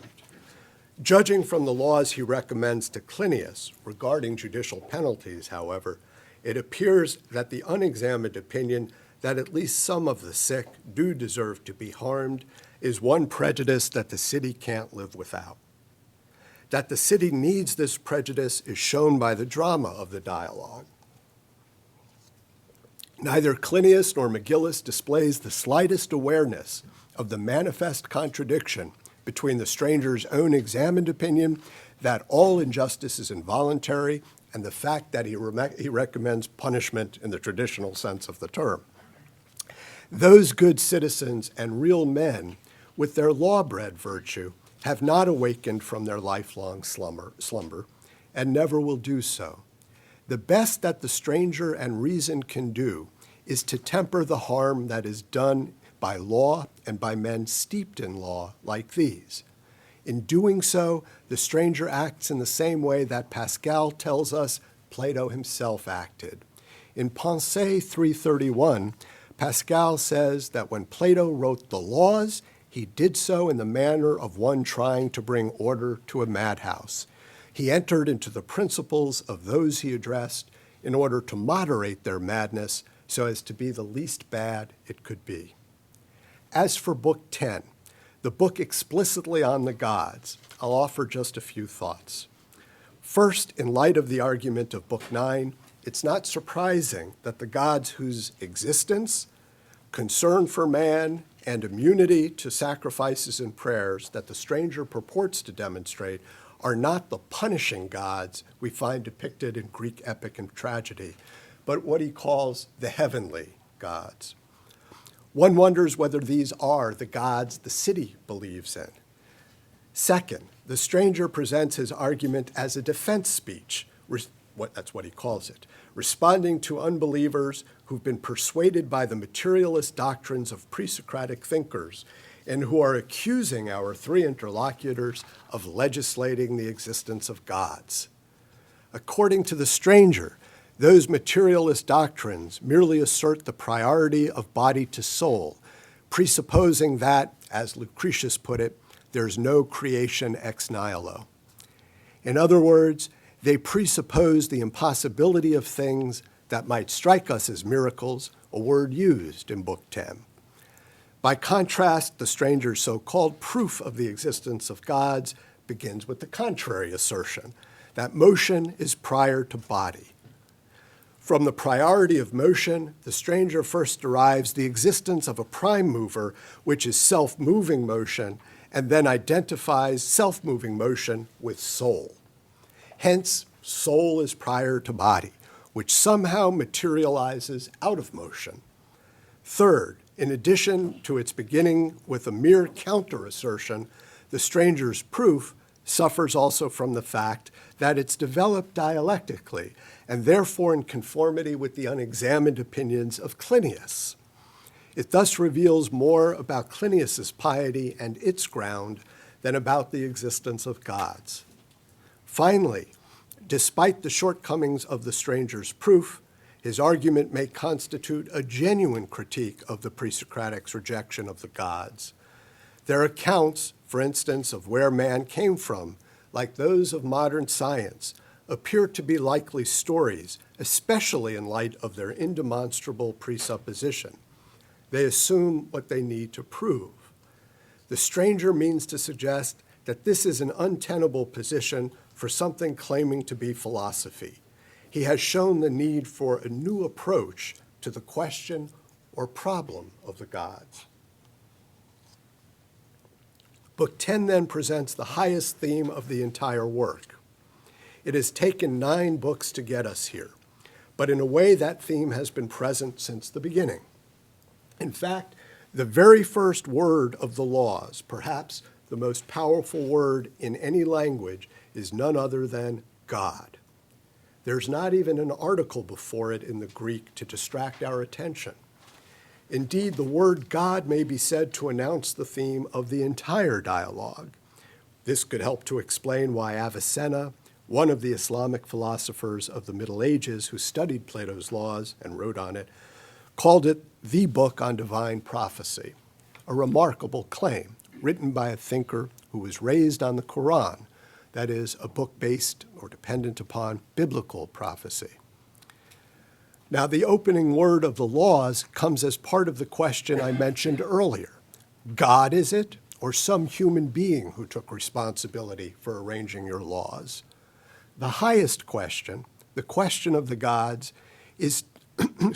Judging from the laws he recommends to Clinias regarding judicial penalties, however, it appears that the unexamined opinion that at least some of the sick do deserve to be harmed is one prejudice that the city can't live without. That the city needs this prejudice is shown by the drama of the dialogue. Neither Clinias nor McGillis displays the slightest awareness of the manifest contradiction between the stranger's own examined opinion that all injustice is involuntary and the fact that he recommends punishment in the traditional sense of the term. Those good citizens and real men, with their law-bred virtue, have not awakened from their lifelong slumber and never will do so. The best that the stranger and reason can do is to temper the harm that is done by law and by men steeped in law like these. In doing so, the stranger acts in the same way that Pascal tells us Plato himself acted. In Pensée 331, Pascal says that when Plato wrote the laws, he did so in the manner of one trying to bring order to a madhouse. He entered into the principles of those he addressed in order to moderate their madness so as to be the least bad it could be. As for Book 10, the book explicitly on the gods, I'll offer just a few thoughts. First, in light of the argument of Book 9, it's not surprising that the gods whose existence, concern for man, and immunity to sacrifices and prayers that the stranger purports to demonstrate are not the punishing gods we find depicted in Greek epic and tragedy, but what he calls the heavenly gods. One wonders whether these are the gods the city believes in. Second, the stranger presents his argument as a defense speech, that's what he calls it, responding to unbelievers who've been persuaded by the materialist doctrines of pre-Socratic thinkers and who are accusing our three interlocutors of legislating the existence of gods. According to the stranger, those materialist doctrines merely assert the priority of body to soul, presupposing that, as Lucretius put it, there's no creation ex nihilo. In other words, they presuppose the impossibility of things that might strike us as miracles, a word used in Book 10. By contrast, the stranger's so-called proof of the existence of gods begins with the contrary assertion, that motion is prior to body. From the priority of motion, the stranger first derives the existence of a prime mover, which is self-moving motion, and then identifies self-moving motion with soul. Hence, soul is prior to body, which somehow materializes out of motion. Third, in addition to its beginning with a mere counter-assertion, the stranger's proof suffers also from the fact that it's developed dialectically and therefore in conformity with the unexamined opinions of Clinias. It thus reveals more about Clinias's piety and its ground than about the existence of gods. Finally, despite the shortcomings of the stranger's proof, his argument may constitute a genuine critique of the pre-Socratics' rejection of the gods. Their accounts, for instance, of where man came from, like those of modern science, appear to be likely stories, especially in light of their indemonstrable presupposition. They assume what they need to prove. The stranger means to suggest that this is an untenable position for something claiming to be philosophy. He has shown the need for a new approach to the question or problem of the gods. Book 10 then presents the highest theme of the entire work. It has taken 9 books to get us here, but in a way that theme has been present since the beginning. In fact, the very first word of the laws, perhaps the most powerful word in any language, is none other than God. There's not even an article before it in the Greek to distract our attention. Indeed, the word God may be said to announce the theme of the entire dialogue. This could help to explain why Avicenna, one of the Islamic philosophers of the Middle Ages who studied Plato's laws and wrote on it, called it the book on divine prophecy, a remarkable claim written by a thinker who was raised on the Quran, that is, a book based or dependent upon biblical prophecy. Now, the opening word of the laws comes as part of the question I mentioned earlier. God, is it, or some human being who took responsibility for arranging your laws? The highest question, the question of the gods, is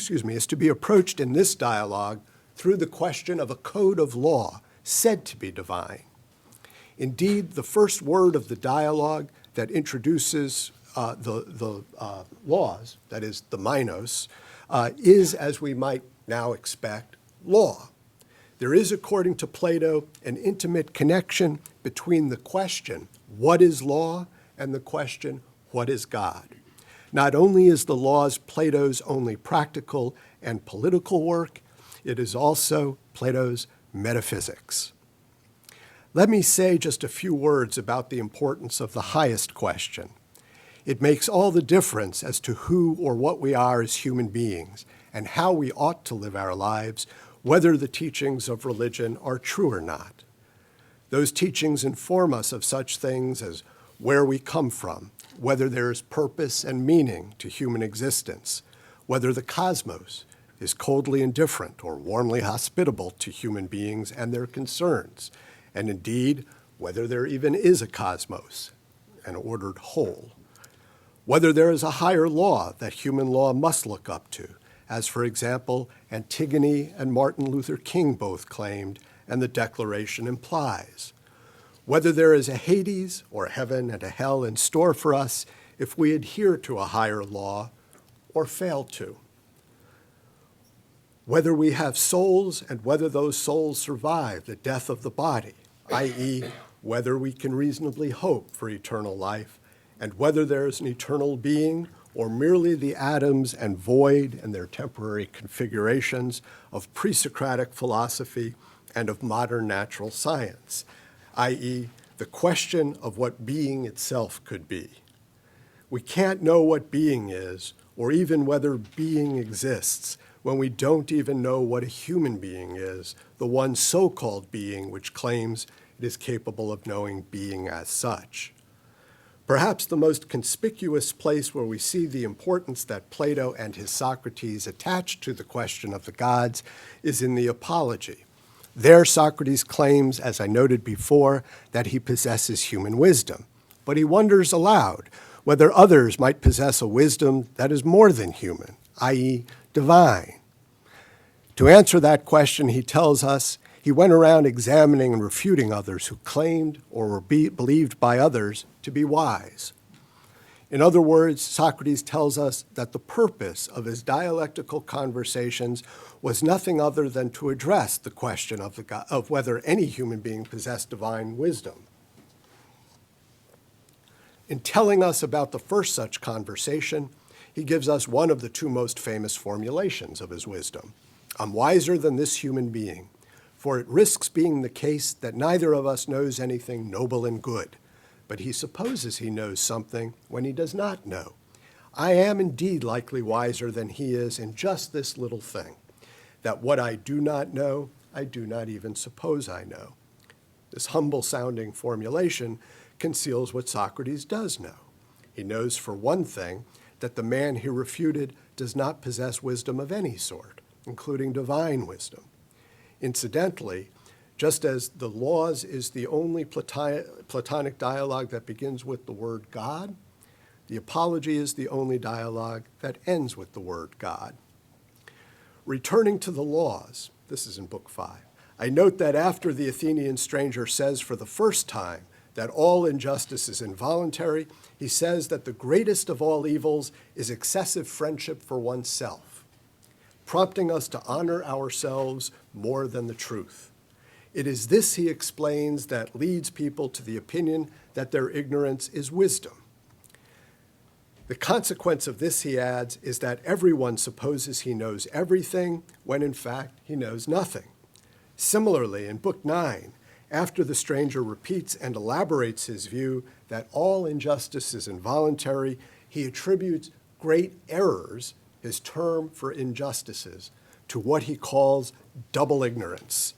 is to be approached in this dialogue through the question of a code of law said to be divine. Indeed, the first word of the dialogue that introduces the laws, that is, the minos, is, as we might now expect, law. There is, according to Plato, an intimate connection between the question, what is law, and the question, what is God? Not only is the laws Plato's only practical and political work, it is also Plato's metaphysics. Let me say just a few words about the importance of the highest question. It makes all the difference as to who or what we are as human beings and how we ought to live our lives, whether the teachings of religion are true or not. Those teachings inform us of such things as where we come from, whether there is purpose and meaning to human existence, whether the cosmos is coldly indifferent or warmly hospitable to human beings and their concerns, and indeed, whether there even is a cosmos, an ordered whole, whether there is a higher law that human law must look up to, as, for example, Antigone and Martin Luther King both claimed, and the Declaration implies, whether there is a Hades or heaven and a hell in store for us if we adhere to a higher law or fail to, whether we have souls and whether those souls survive the death of the body, i.e., whether we can reasonably hope for eternal life, and whether there is an eternal being or merely the atoms and void and their temporary configurations of pre-Socratic philosophy and of modern natural science, i.e., the question of what being itself could be. We can't know what being is, or even whether being exists, when we don't even know what a human being is, the one so-called being which claims it is capable of knowing being as such. Perhaps the most conspicuous place where we see the importance that Plato and his Socrates attached to the question of the gods is in the Apology. There, Socrates claims, as I noted before, that he possesses human wisdom, but he wonders aloud whether others might possess a wisdom that is more than human, i.e., divine. To answer that question, he tells us, he went around examining and refuting others who claimed or were believed by others to be wise. In other words, Socrates tells us that the purpose of his dialectical conversations was nothing other than to address the question of whether any human being possessed divine wisdom. In telling us about the first such conversation, he gives us one of the two most famous formulations of his wisdom. I'm wiser than this human being, for it risks being the case that neither of us knows anything noble and good, but he supposes he knows something when he does not know. I am indeed likely wiser than he is in just this little thing, that what I do not know, I do not even suppose I know. This humble-sounding formulation conceals what Socrates does know. He knows, for one thing, that the man he refuted does not possess wisdom of any sort, including divine wisdom. Incidentally, just as the Laws is the only Platonic dialogue that begins with the word God, the Apology is the only dialogue that ends with the word God. Returning to the Laws, this is in Book 5, I note that after the Athenian stranger says for the first time that all injustice is involuntary, he says that the greatest of all evils is excessive friendship for oneself, prompting us to honor ourselves more than the truth. It is this, he explains, that leads people to the opinion that their ignorance is wisdom. The consequence of this, he adds, is that everyone supposes he knows everything when in fact he knows nothing. Similarly, in Book 9, after the stranger repeats and elaborates his view that all injustice is involuntary, he attributes great errors, his term for injustices, to what he calls double ignorance.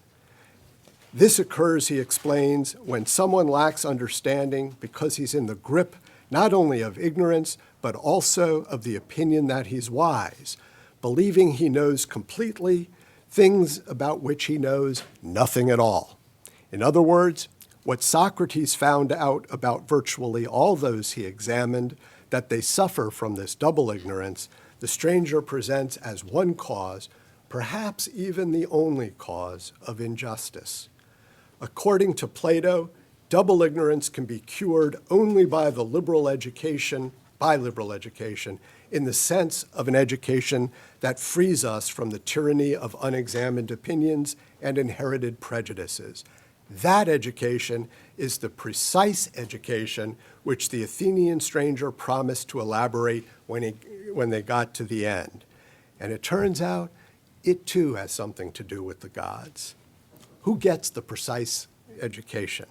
This occurs, he explains, when someone lacks understanding because he's in the grip not only of ignorance, but also of the opinion that he's wise, believing he knows completely things about which he knows nothing at all. In other words, what Socrates found out about virtually all those he examined, that they suffer from this double ignorance, the stranger presents as one cause, perhaps even the only cause, of injustice. According to Plato, double ignorance can be cured only by liberal education, in the sense of an education that frees us from the tyranny of unexamined opinions and inherited prejudices. That education is the precise education which the Athenian stranger promised to elaborate when they got to the end. And it turns out it too has something to do with the gods. Who gets the precise education?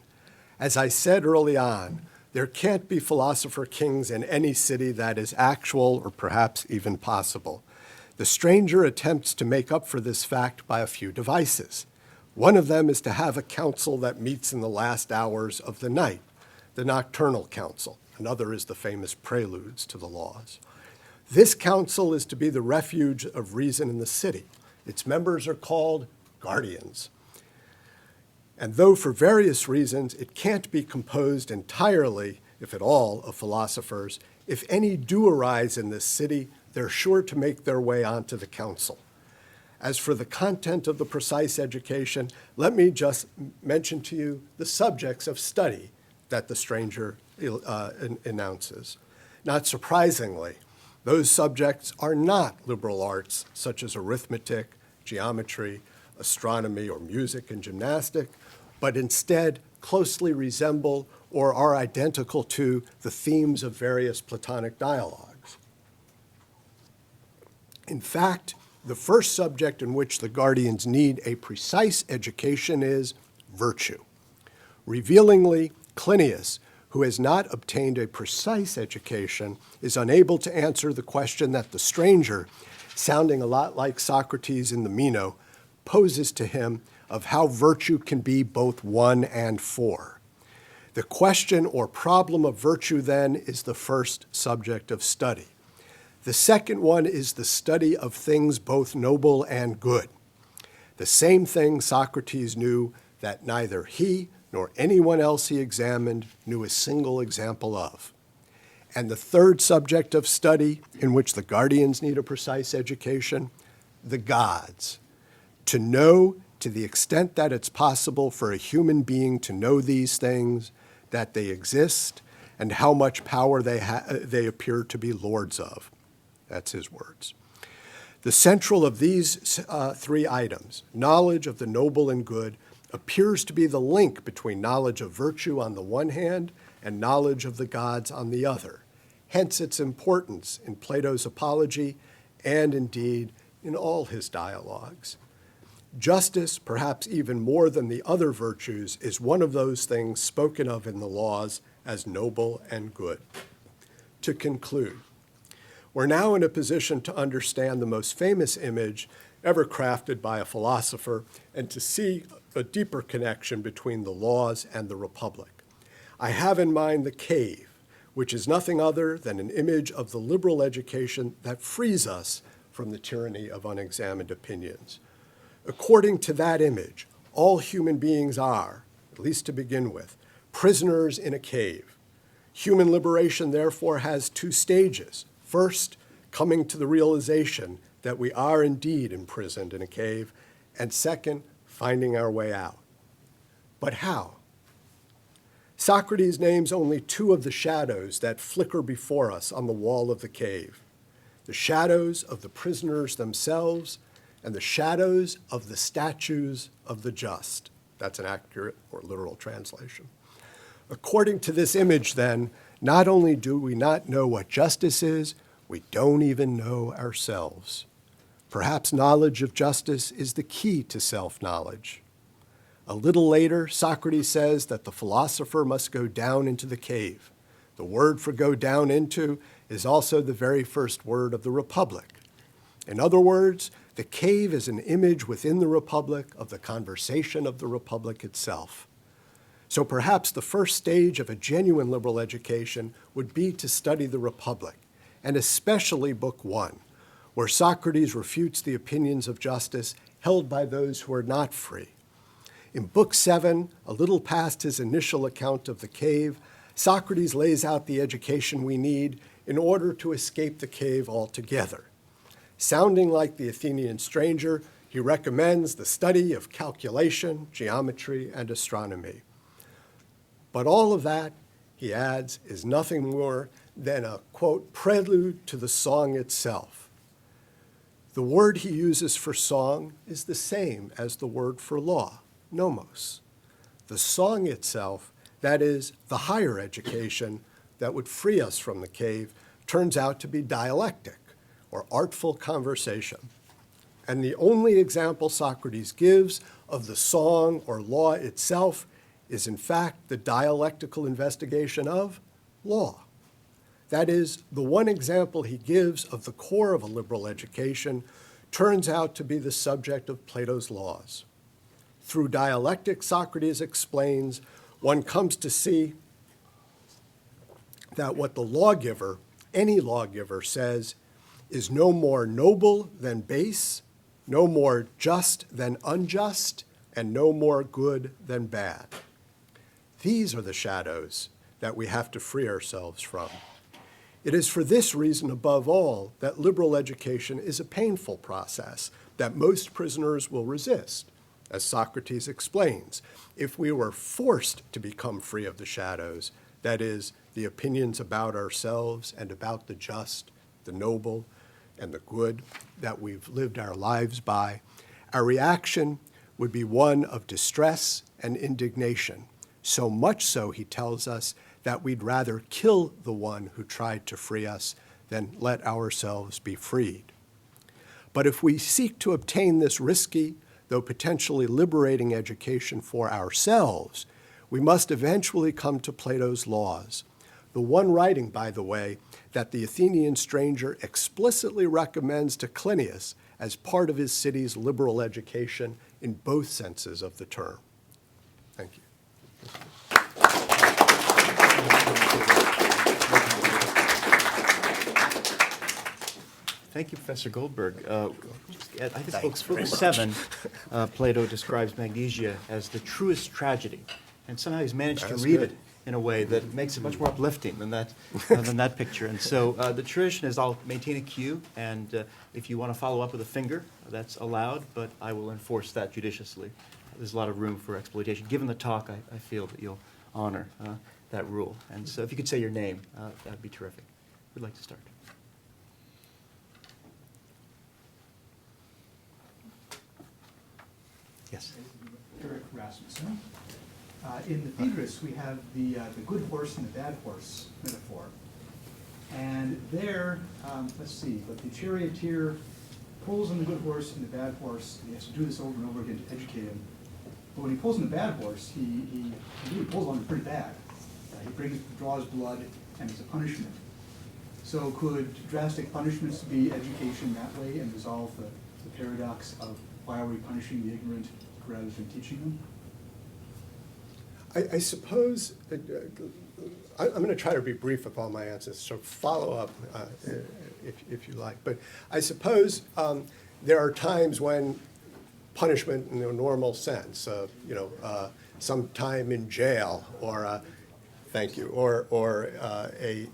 As I said early on, there can't be philosopher kings in any city that is actual or perhaps even possible. The stranger attempts to make up for this fact by a few devices. One of them is to have a council that meets in the last hours of the night, the nocturnal council. Another is the famous preludes to the Laws. This council is to be the refuge of reason in the city. Its members are called guardians. And though for various reasons it can't be composed entirely, if at all, of philosophers, if any do arise in this city, they're sure to make their way onto the council. As for the content of the precise education, let me just mention to you the subjects of study that the stranger announces. Not surprisingly, those subjects are not liberal arts such as arithmetic, geometry, astronomy, or music and gymnastic, but instead closely resemble or are identical to the themes of various Platonic dialogues. In fact, the first subject in which the guardians need a precise education is virtue. Revealingly, Clinias, who has not obtained a precise education, is unable to answer the question that the stranger, sounding a lot like Socrates in the Meno, poses to him of how virtue can be both one and four. The question or problem of virtue, then, is the first subject of study. The second one is the study of things both noble and good. The same thing Socrates knew that neither he nor anyone else he examined knew a single example of. And the third subject of study, in which the guardians need a precise education, the gods. To know, to the extent that it's possible for a human being to know these things, that they exist, and how much power they appear to be lords of. That's his words. The central of these three items, knowledge of the noble and good, appears to be the link between knowledge of virtue on the one hand and knowledge of the gods on the other. Hence its importance in Plato's Apology and indeed in all his dialogues. Justice, perhaps even more than the other virtues, is one of those things spoken of in the laws as noble and good. To conclude, we're now in a position to understand the most famous image ever crafted by a philosopher and to see a deeper connection between the laws and the republic. I have in mind the cave, which is nothing other than an image of the liberal education that frees us from the tyranny of unexamined opinions. According to that image, all human beings are, at least to begin with, prisoners in a cave. Human liberation, therefore, has two stages. First, coming to the realization that we are indeed imprisoned in a cave, and second, finding our way out. But how? Socrates names only two of the shadows that flicker before us on the wall of the cave: the shadows of the prisoners themselves and the shadows of the statues of the just. That's an accurate or literal translation. According to this image, then, not only do we not know what justice is, we don't even know ourselves. Perhaps knowledge of justice is the key to self-knowledge. A little later, Socrates says that the philosopher must go down into the cave. The word for go down into is also the very first word of the Republic. In other words, the cave is an image within the Republic of the conversation of the Republic itself. So perhaps the first stage of a genuine liberal education would be to study the Republic, and especially Book 1, where Socrates refutes the opinions of justice held by those who are not free. In Book 7, a little past his initial account of the cave, Socrates lays out the education we need in order to escape the cave altogether. Sounding like the Athenian stranger, he recommends the study of calculation, geometry, and astronomy. But all of that, he adds, is nothing more than a, quote, prelude to the song itself. The word he uses for song is the same as the word for law, nomos. The song itself, that is, the higher education that would free us from the cave, turns out to be dialectic, or artful conversation. And the only example Socrates gives of the song or law itself is in fact the dialectical investigation of law. That is, the one example he gives of the core of a liberal education turns out to be the subject of Plato's laws. Through dialectic, Socrates explains, one comes to see that what the lawgiver, any lawgiver, says is no more noble than base, no more just than unjust, and no more good than bad. These are the shadows that we have to free ourselves from. It is for this reason, above all, that liberal education is a painful process that most prisoners will resist. As Socrates explains, if we were forced to become free of the shadows, that is, the opinions about ourselves and about the just, the noble, and the good that we've lived our lives by, our reaction would be one of distress and indignation. So much so, he tells us, that we'd rather kill the one who tried to free us than let ourselves be freed. But if we seek to obtain this risky, though potentially liberating education for ourselves, we must eventually come to Plato's laws. The one writing, by the way, that the Athenian stranger explicitly recommends to Clinias as part of his city's liberal education in both senses of the term. Thank you. Thank you, Professor Goldberg. I think book 7, Plato describes Magnesia as the truest tragedy, and somehow he's managed to read it in a way that makes it much more uplifting than that picture. And so the tradition is I'll maintain a cue, and if you want to follow up with a finger, that's allowed, but I will enforce that judiciously. There's a lot of room for exploitation. Given the talk, I feel that you'll honor that rule. And so if you could say your name, that'd be terrific. We'd like to start. Yes. Eric Rasmussen. In the Phaedrus, we have the good horse and the bad horse metaphor. And there, let's see, but the charioteer pulls on the good horse and the bad horse, and he has to do this over and over again to educate him. But when he pulls on the bad horse, he really pulls on him pretty bad. He draws blood, and it's a punishment. So could drastic punishments be education that way and resolve the paradox of why are we punishing the ignorant rather than teaching them? I suppose, I'm going to try to be brief with all my answers, so follow up if you like. But I suppose there are times when punishment in the normal sense, some time in jail, or thank you, or a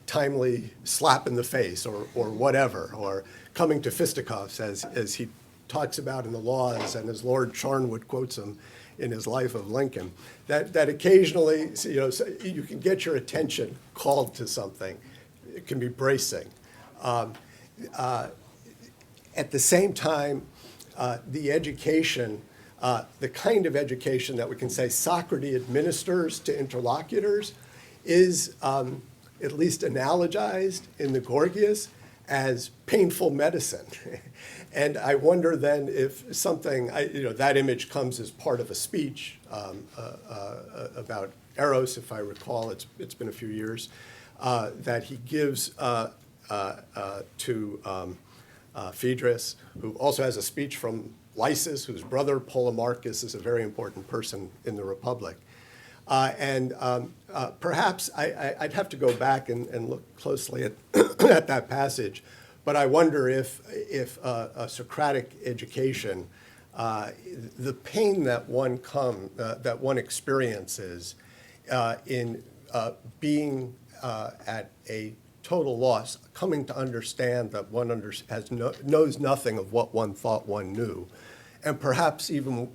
timely slap in the face, or whatever, or coming to fisticuffs, as he talks about in the laws, and as Lord Charnwood quotes him in his Life of Lincoln, that occasionally, you can get your attention called to something. It can be bracing. At the same time, the education, the kind of education that we can say Socrates administers to interlocutors is at least analogized in the Gorgias as painful medicine. And I wonder then if something, that image comes as part of a speech about Eros, if I recall, it's been a few years, that he gives to Phaedrus, who also has a speech from Lysis, whose brother Polemarchus is a very important person in the Republic. Perhaps I'd have to go back and look closely at, at that passage, but I wonder if a Socratic education, the pain that one experiences in being at a total loss, coming to understand that one knows nothing of what one thought one knew, and perhaps even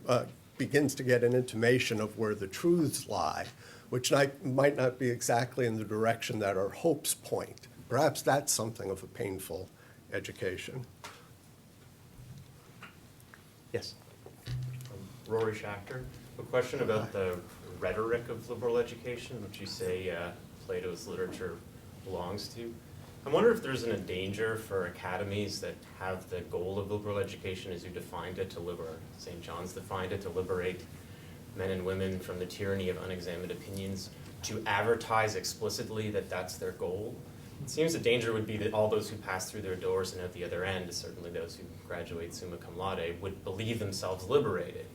begins to get an intimation of where the truths lie, which might not be exactly in the direction that our hopes point. Perhaps that's something of a painful education. Yes. Rory Schachter. A question about the rhetoric of liberal education, which you say Plato's literature belongs to. I wonder if there's a danger for academies that have the goal of liberal education, as you defined it, to liberate, St. John's defined it, to liberate men and women from the tyranny of unexamined opinions, to advertise explicitly that that's their goal. It seems the danger would be that all those who pass through their doors and at the other end, certainly those who graduate summa cum laude, would believe themselves liberated.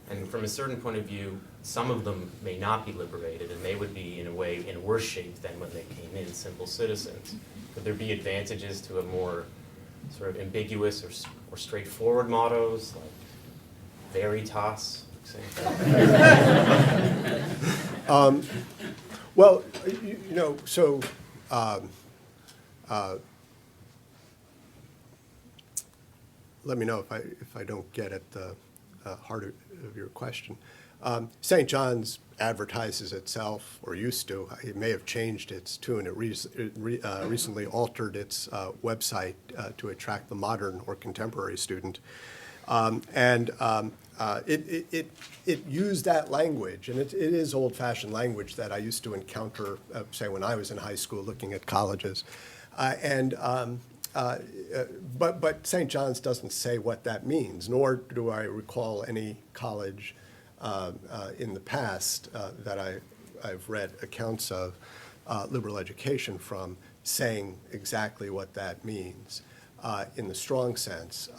And from a certain point of view, some of them may not be liberated, and they would be, in a way, in worse shape than when they came in, simple citizens. Could there be advantages to a more sort of ambiguous or straightforward mottos, like veritas? Well, so let me know if I don't get at the heart of your question. St. John's advertises itself, or used to. It may have changed its tune. It recently altered its website to attract the modern or contemporary student. It used that language, and it is old-fashioned language that I used to encounter, say, when I was in high school looking at colleges. But St. John's doesn't say what that means, nor do I recall any college in the past that I've read accounts of liberal education from saying exactly what that means in the strong sense.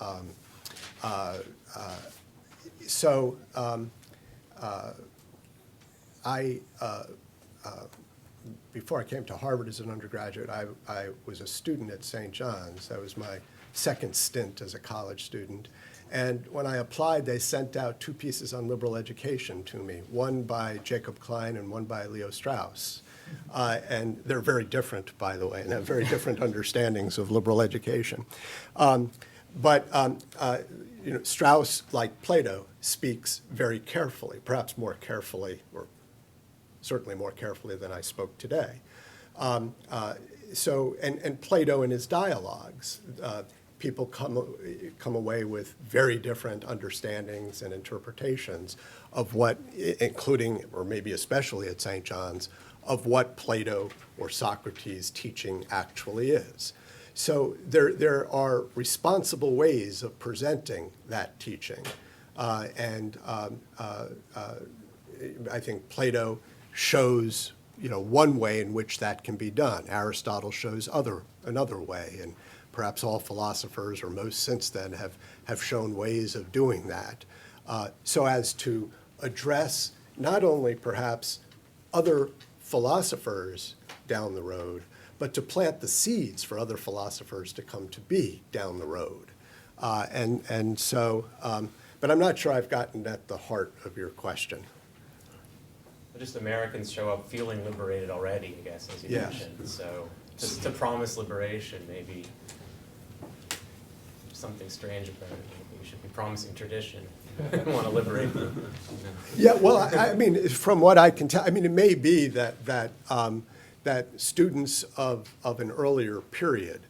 Before I came to Harvard as an undergraduate, I was a student at St. John's. That was my second stint as a college student. And when I applied, they sent out 2 pieces on liberal education to me, one by Jacob Klein and one by Leo Strauss. And they're very different, by the way, and have very different understandings of liberal education. Strauss, like Plato, speaks very carefully, perhaps more carefully, or certainly more carefully than I spoke today. And Plato in his dialogues, people come away with very different understandings and interpretations of what, including, or maybe especially at St. John's, of what Plato or Socrates' teaching actually is. So there are responsible ways of presenting that teaching. I think Plato shows, one way in which that can be done. Aristotle shows another way, and perhaps all philosophers, or most since then, have shown ways of doing that, so as to address not only perhaps other philosophers down the road, but to plant the seeds for other philosophers to come to be down the road. But I'm not sure I've gotten at the heart of your question. Just Americans show up feeling liberated already, I guess, as you Yes. mentioned. So just to promise liberation, maybe there's something strange about it. Maybe you should be promising tradition. Want to liberate them. Yeah, well, I mean, from what I can tell, I mean, it may be that students of an earlier period,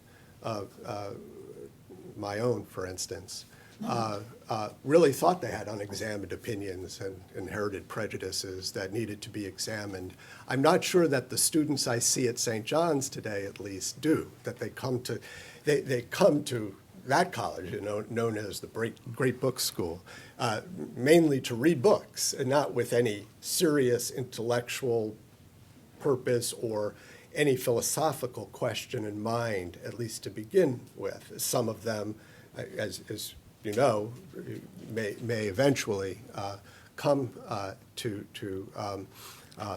my own, for instance, really thought they had unexamined opinions and inherited prejudices that needed to be examined. I'm not sure that the students I see at St. John's today, at least, do. That they come to that college, known as the Great Book School, mainly to read books and not with any serious intellectual purpose or any philosophical question in mind, at least to begin with. Some of them, as you know, may eventually come to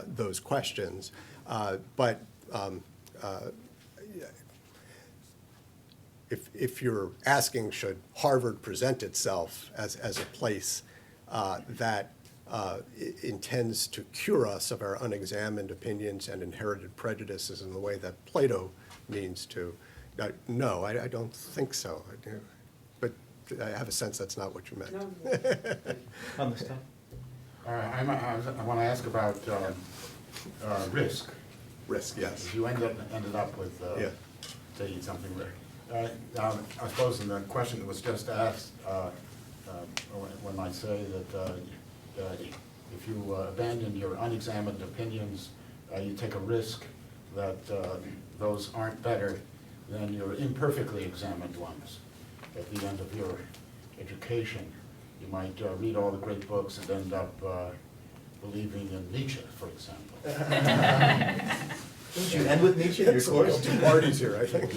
those questions. But if you're asking, should Harvard present itself as a place that intends to cure us of our unexamined opinions and inherited prejudices in the way that Plato means to, no, I don't think so. But I have a sense that's not what you meant. On this top. I want to ask about risk. Risk, yes. You ended up with Yeah. taking something there. I suppose in the question that was just asked, when I say that if you abandon your unexamined opinions, you take a risk that those aren't better than your imperfectly examined ones. At the end of your education, you might read all the great books and end up believing in Nietzsche, for example. Didn't you end with Nietzsche in your So we have course? two parties here, I think.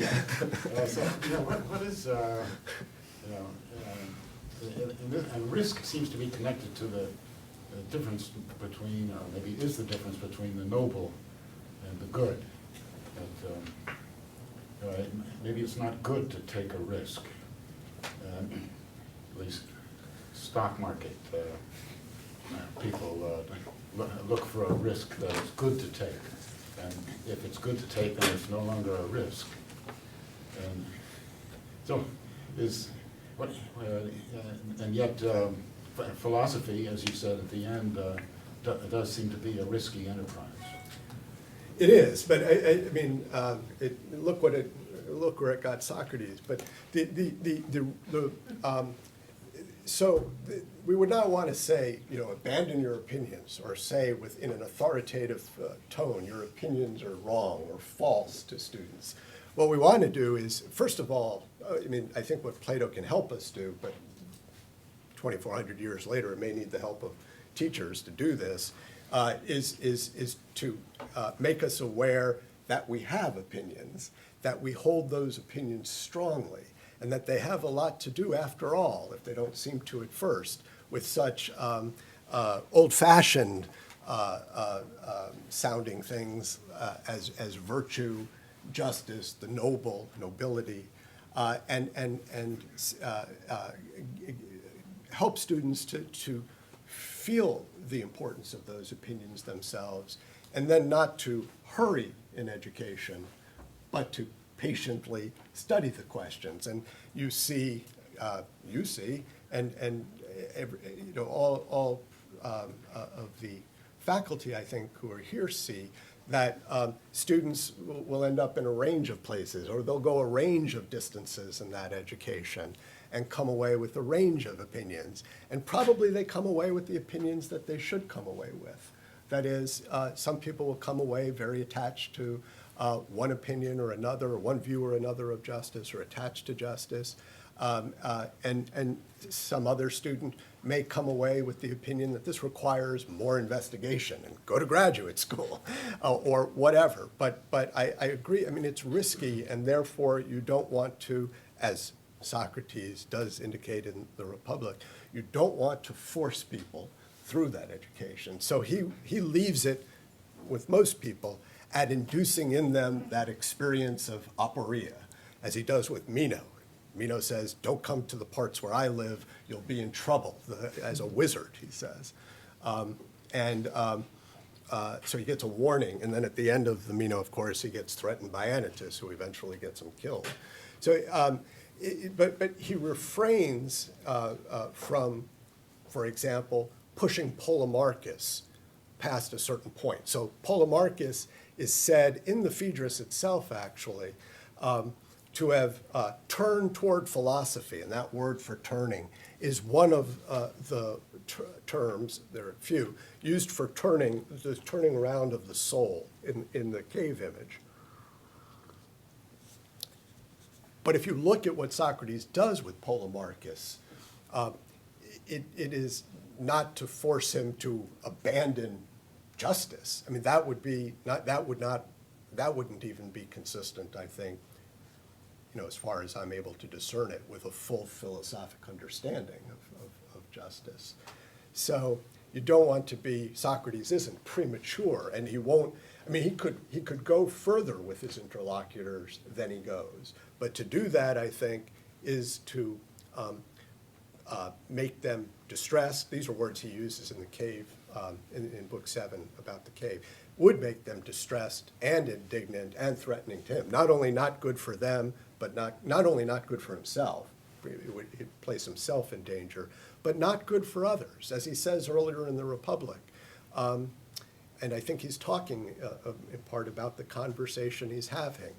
What is, and risk seems to be connected to the difference between, maybe is the difference between the noble and the good. That, maybe it's not good to take a risk. At least stock market people look for a risk that is good to take. And if it's good to take, then it's no longer a risk. And so and yet philosophy, as you said at the end, does seem to be a risky enterprise. It is, but I mean, look where it got Socrates. But we would not want to say, abandon your opinions, or say in an authoritative tone, your opinions are wrong or false to students. What we want to do is, first of all, I think what Plato can help us do, but 2,400 years later, it may need the help of teachers to do this, is to make us aware that we have opinions, that we hold those opinions strongly, and that they have a lot to do, after all, if they don't seem to at first, with such old-fashioned sounding things as virtue, justice, the nobility, and help students to feel the importance of those opinions themselves, and then not to hurry in education, but to patiently study the questions. And you see, and all of the faculty, I think, who are here see that students will end up in a range of places, or they'll go a range of distances in that education and come away with a range of opinions. And probably they come away with the opinions that they should come away with. That is, some people will come away very attached to one opinion or another, or one view or another of justice, or attached to justice. And some other student may come away with the opinion that this requires more investigation and go to graduate school or whatever. But I agree, I mean, it's risky, and therefore you don't want to, as Socrates does indicate in the Republic, you don't want to force people through that education. So he leaves it, with most people, at inducing in them that experience of aporia, as he does with Meno. Meno says, don't come to the parts where I live, you'll be in trouble, as a wizard, he says. So he gets a warning, and then at the end of the Meno, of course, he gets threatened by Anytus, who eventually gets him killed. So, but he refrains from, for example, pushing Polemarchus past a certain point. So Polemarchus is said in the Phaedrus itself, actually, to have turned toward philosophy, and that word for turning is one of the terms, there are a few, used for turning, the turning around of the soul in the cave image. But if you look at what Socrates does with Polemarchus, it is not to force him to abandon justice. I mean, that wouldn't even be consistent, I think, as far as I'm able to discern it, with a full philosophic understanding of justice. So you don't want to be, Socrates isn't premature, and he won't, I mean, he could go further with his interlocutors than he goes. But to do that, I think, is to make them distressed. These are words he uses in the cave, in Book 7 about the cave. Would make them distressed and indignant and threatening to him. Not only not good for them, but not only not good for himself, it would place himself in danger, but not good for others, as he says earlier in the Republic. And I think he's talking in part about the conversation he's having.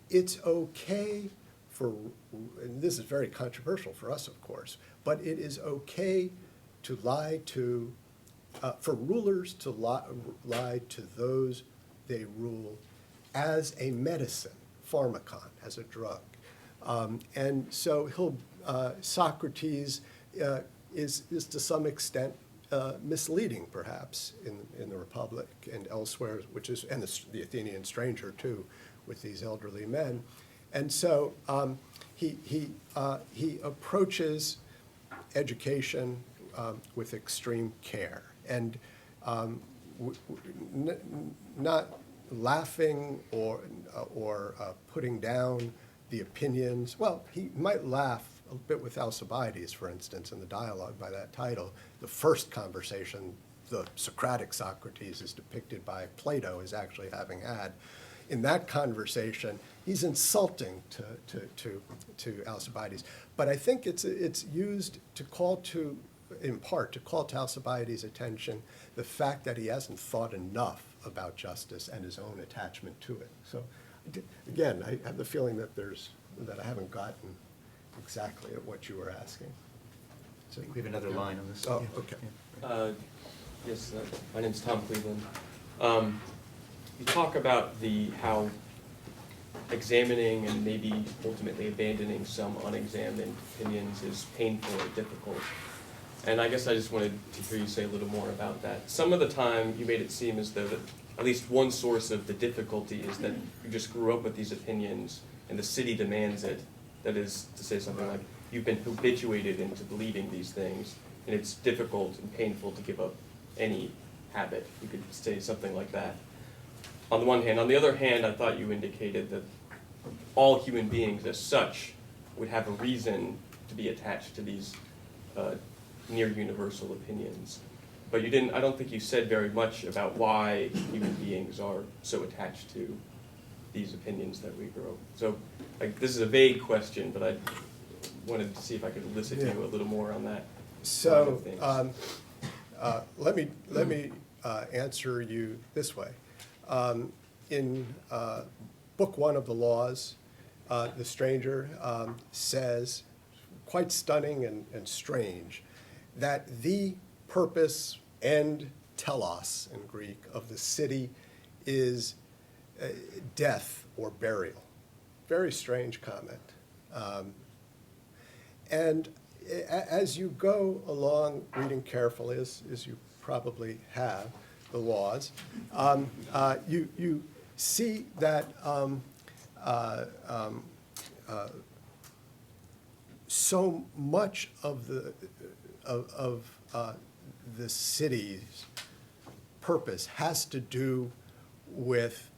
It's okay for, and this is very controversial for us, of course, but it is okay to lie to, for rulers to lie to those they rule as a medicine, pharmacon, as a drug. And so Socrates is to some extent misleading, perhaps, in the Republic and elsewhere, and the Athenian stranger too, with these elderly men. And so he approaches education with extreme care, and not laughing or putting down the opinions. Well, he might laugh a bit with Alcibiades, for instance, in the dialogue by that title. The first conversation, the Socratic Socrates, is depicted by Plato as actually having had. In that conversation, he's insulting to Alcibiades. But I think it's used to call to, in part, to call to Alcibiades' attention the fact that he hasn't thought enough about justice and his own attachment to it. So, again, I have the feeling that I haven't gotten exactly at what you were asking. So, We have another line on this. Oh, okay. Yes, my name's Tom Cleveland. You talk about how examining and maybe ultimately abandoning some unexamined opinions is painful or difficult. And I guess I just wanted to hear you say a little more about that. Some of the time you made it seem as though that at least one source of the difficulty is that you just grew up with these opinions and the city demands it. That is to say something like, you've been habituated into believing these things, and it's difficult and painful to give up any habit. You could say something like that. On the one hand. On the other hand, I thought you indicated that all human beings as such would have a reason to be attached to these near universal opinions. But you didn't, I don't think you said very much about why human beings are so attached to these opinions that we grow. So this is a vague question, but I wanted to see if I could elicit you a little more on that. So let me answer you this way. In Book 1 of the Laws, the stranger says, quite stunning and strange, that the purpose, end, telos in Greek, of the city is death or burial. Very strange comment. And as you go along reading carefully, as you probably have, the laws, you see that so much of the city's purpose has to do with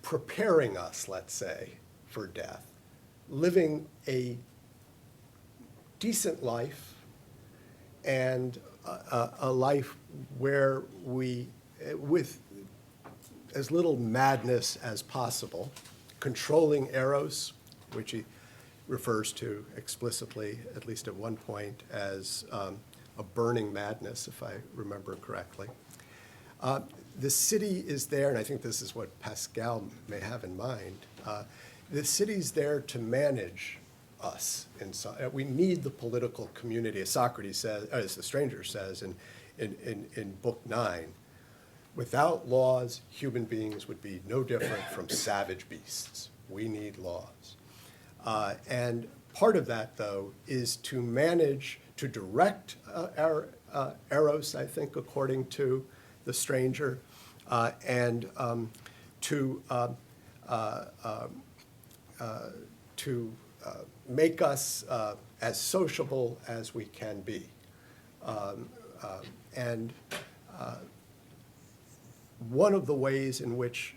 preparing us, let's say, for death, living a decent life, and a life where we, with as little madness as possible, controlling eros, which he refers to explicitly, at least at one point, as a burning madness, if I remember correctly. The city is there, and I think this is what Pascal may have in mind. The city's there to manage us. We need the political community, as Socrates says, as the stranger says in Book 9. Without laws, human beings would be no different from savage beasts. We need laws. And part of that, though, is to manage, to direct our eros, I think, according to the stranger, and to make us as sociable as we can be. And one of the ways in which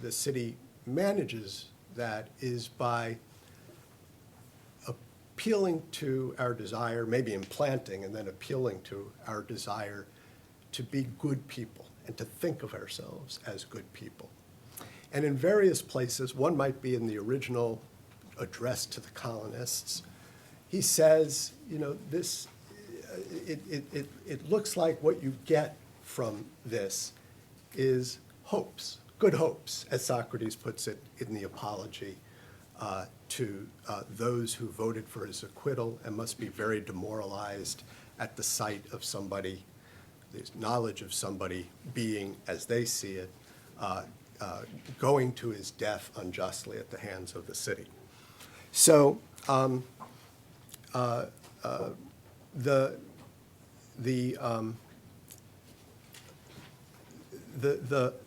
the city manages that is by appealing to our desire, maybe implanting and then appealing to our desire to be good people and to think of ourselves as good people. And in various places, one might be in the original address to the colonists, he says, you know, this, it looks like what you get from this is hopes, good hopes, as Socrates puts it in the Apology, to those who voted for his acquittal and must be very demoralized at the sight of somebody, the knowledge of somebody being, as they see it, going to his death unjustly at the hands of the city. So the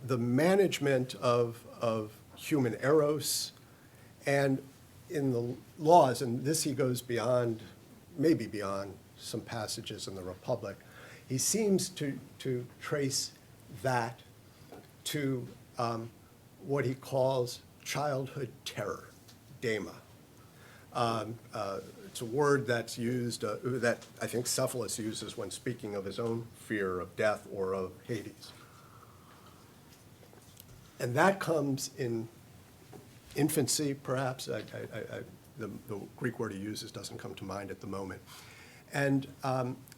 management of human eros, and in the laws, and this he goes beyond, maybe beyond some passages in the Republic, he seems to trace that to what he calls childhood terror, dema. It's a word that's used, that I think Cephalus uses when speaking of his own fear of death or of Hades. And that comes in infancy, perhaps. The Greek word he uses doesn't come to mind at the moment. And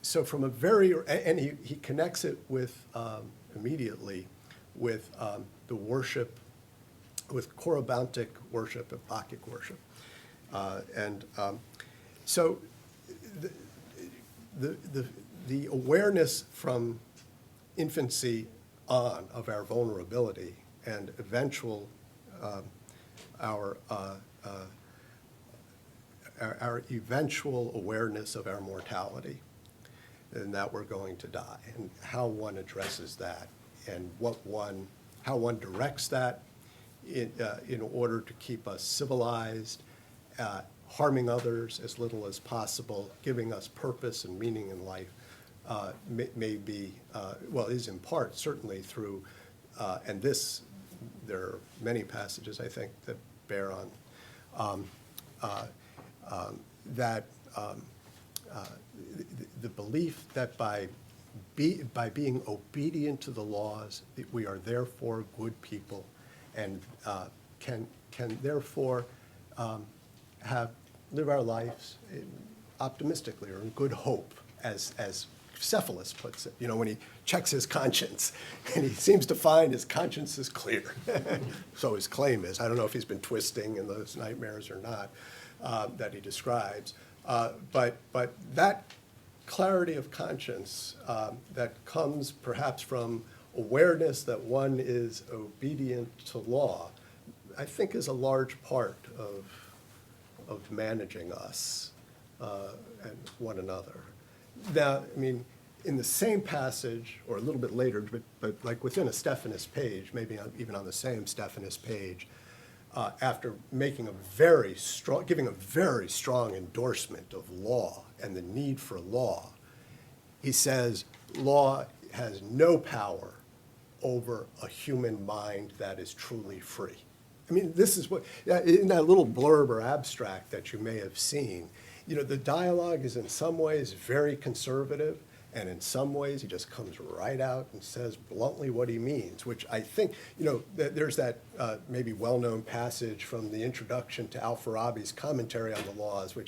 so from a very, and he connects it with, immediately, with the worship, with corybantic worship and Bacchic worship. So the awareness from infancy on of our vulnerability and eventual our eventual awareness of our mortality, and that we're going to die, and how one addresses that, and how one directs that in order to keep us civilized, harming others as little as possible, giving us purpose and meaning in life, may be, well, is in part certainly through, and this, there are many passages, I think, that bear on that the belief that by being obedient to the laws, that we are therefore good people, and can therefore live our lives optimistically or in good hope, as Cephalus puts it. You know, when he checks his conscience, and he seems to find his conscience is clear. So his claim is. I don't know if he's been twisting in those nightmares or not that he describes. But that clarity of conscience that comes perhaps from awareness that one is obedient to law, I think is a large part of managing us and one another. Now, I mean, in the same passage, or a little bit later, but like within a Stephanus page, maybe even on the same Stephanus page, after making giving a very strong endorsement of law and the need for law, he says, law has no power over a human mind that is truly free. I mean, this is what, in that little blurb or abstract that you may have seen, the dialogue is in some ways very conservative, and in some ways he just comes right out and says bluntly what he means, which I think, there's that maybe well-known passage from the introduction to Al-Farabi's commentary on the laws, where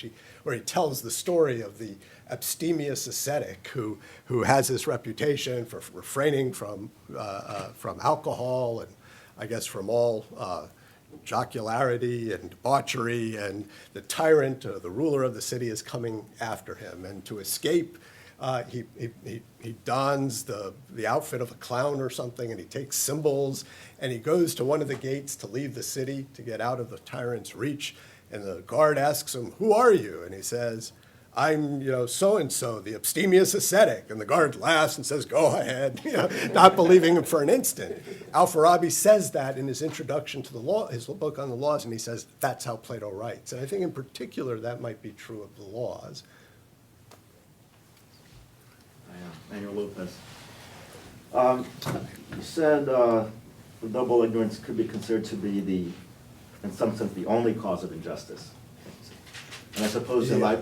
he tells the story of the abstemious ascetic who has this reputation for refraining from alcohol and I guess from all jocularity and debauchery, and the tyrant, the ruler of the city, is coming after him. And to escape, he dons the outfit of a clown or something, and he takes cymbals, and he goes to one of the gates to leave the city to get out of the tyrant's reach. And the guard asks him, "Who are you?" And he says, "I'm, so-and-so, the abstemious ascetic." And the guard laughs and says, "Go ahead," not believing him for an instant. Al-Farabi says that in his introduction to the law, his book on the laws, and he says that's how Plato writes. And I think in particular that might be true of the laws. Manuel Lopez. You said the double ignorance could be considered to be in some sense, the only cause of injustice. And I suppose in life,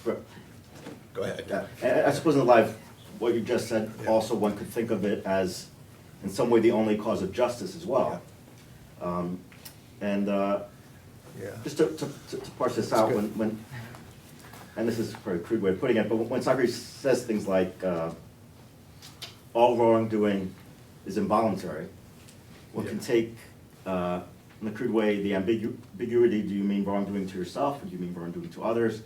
Go ahead. I suppose in life, what you just said, also one could think of it as, in some way, the only cause of justice as well. Just to parse this out, when and this is a very crude way of putting it, but when Socrates says things like, all wrongdoing is involuntary, one can take, in a crude way, the ambiguity, do you mean wrongdoing to yourself, or do you mean wrongdoing to others?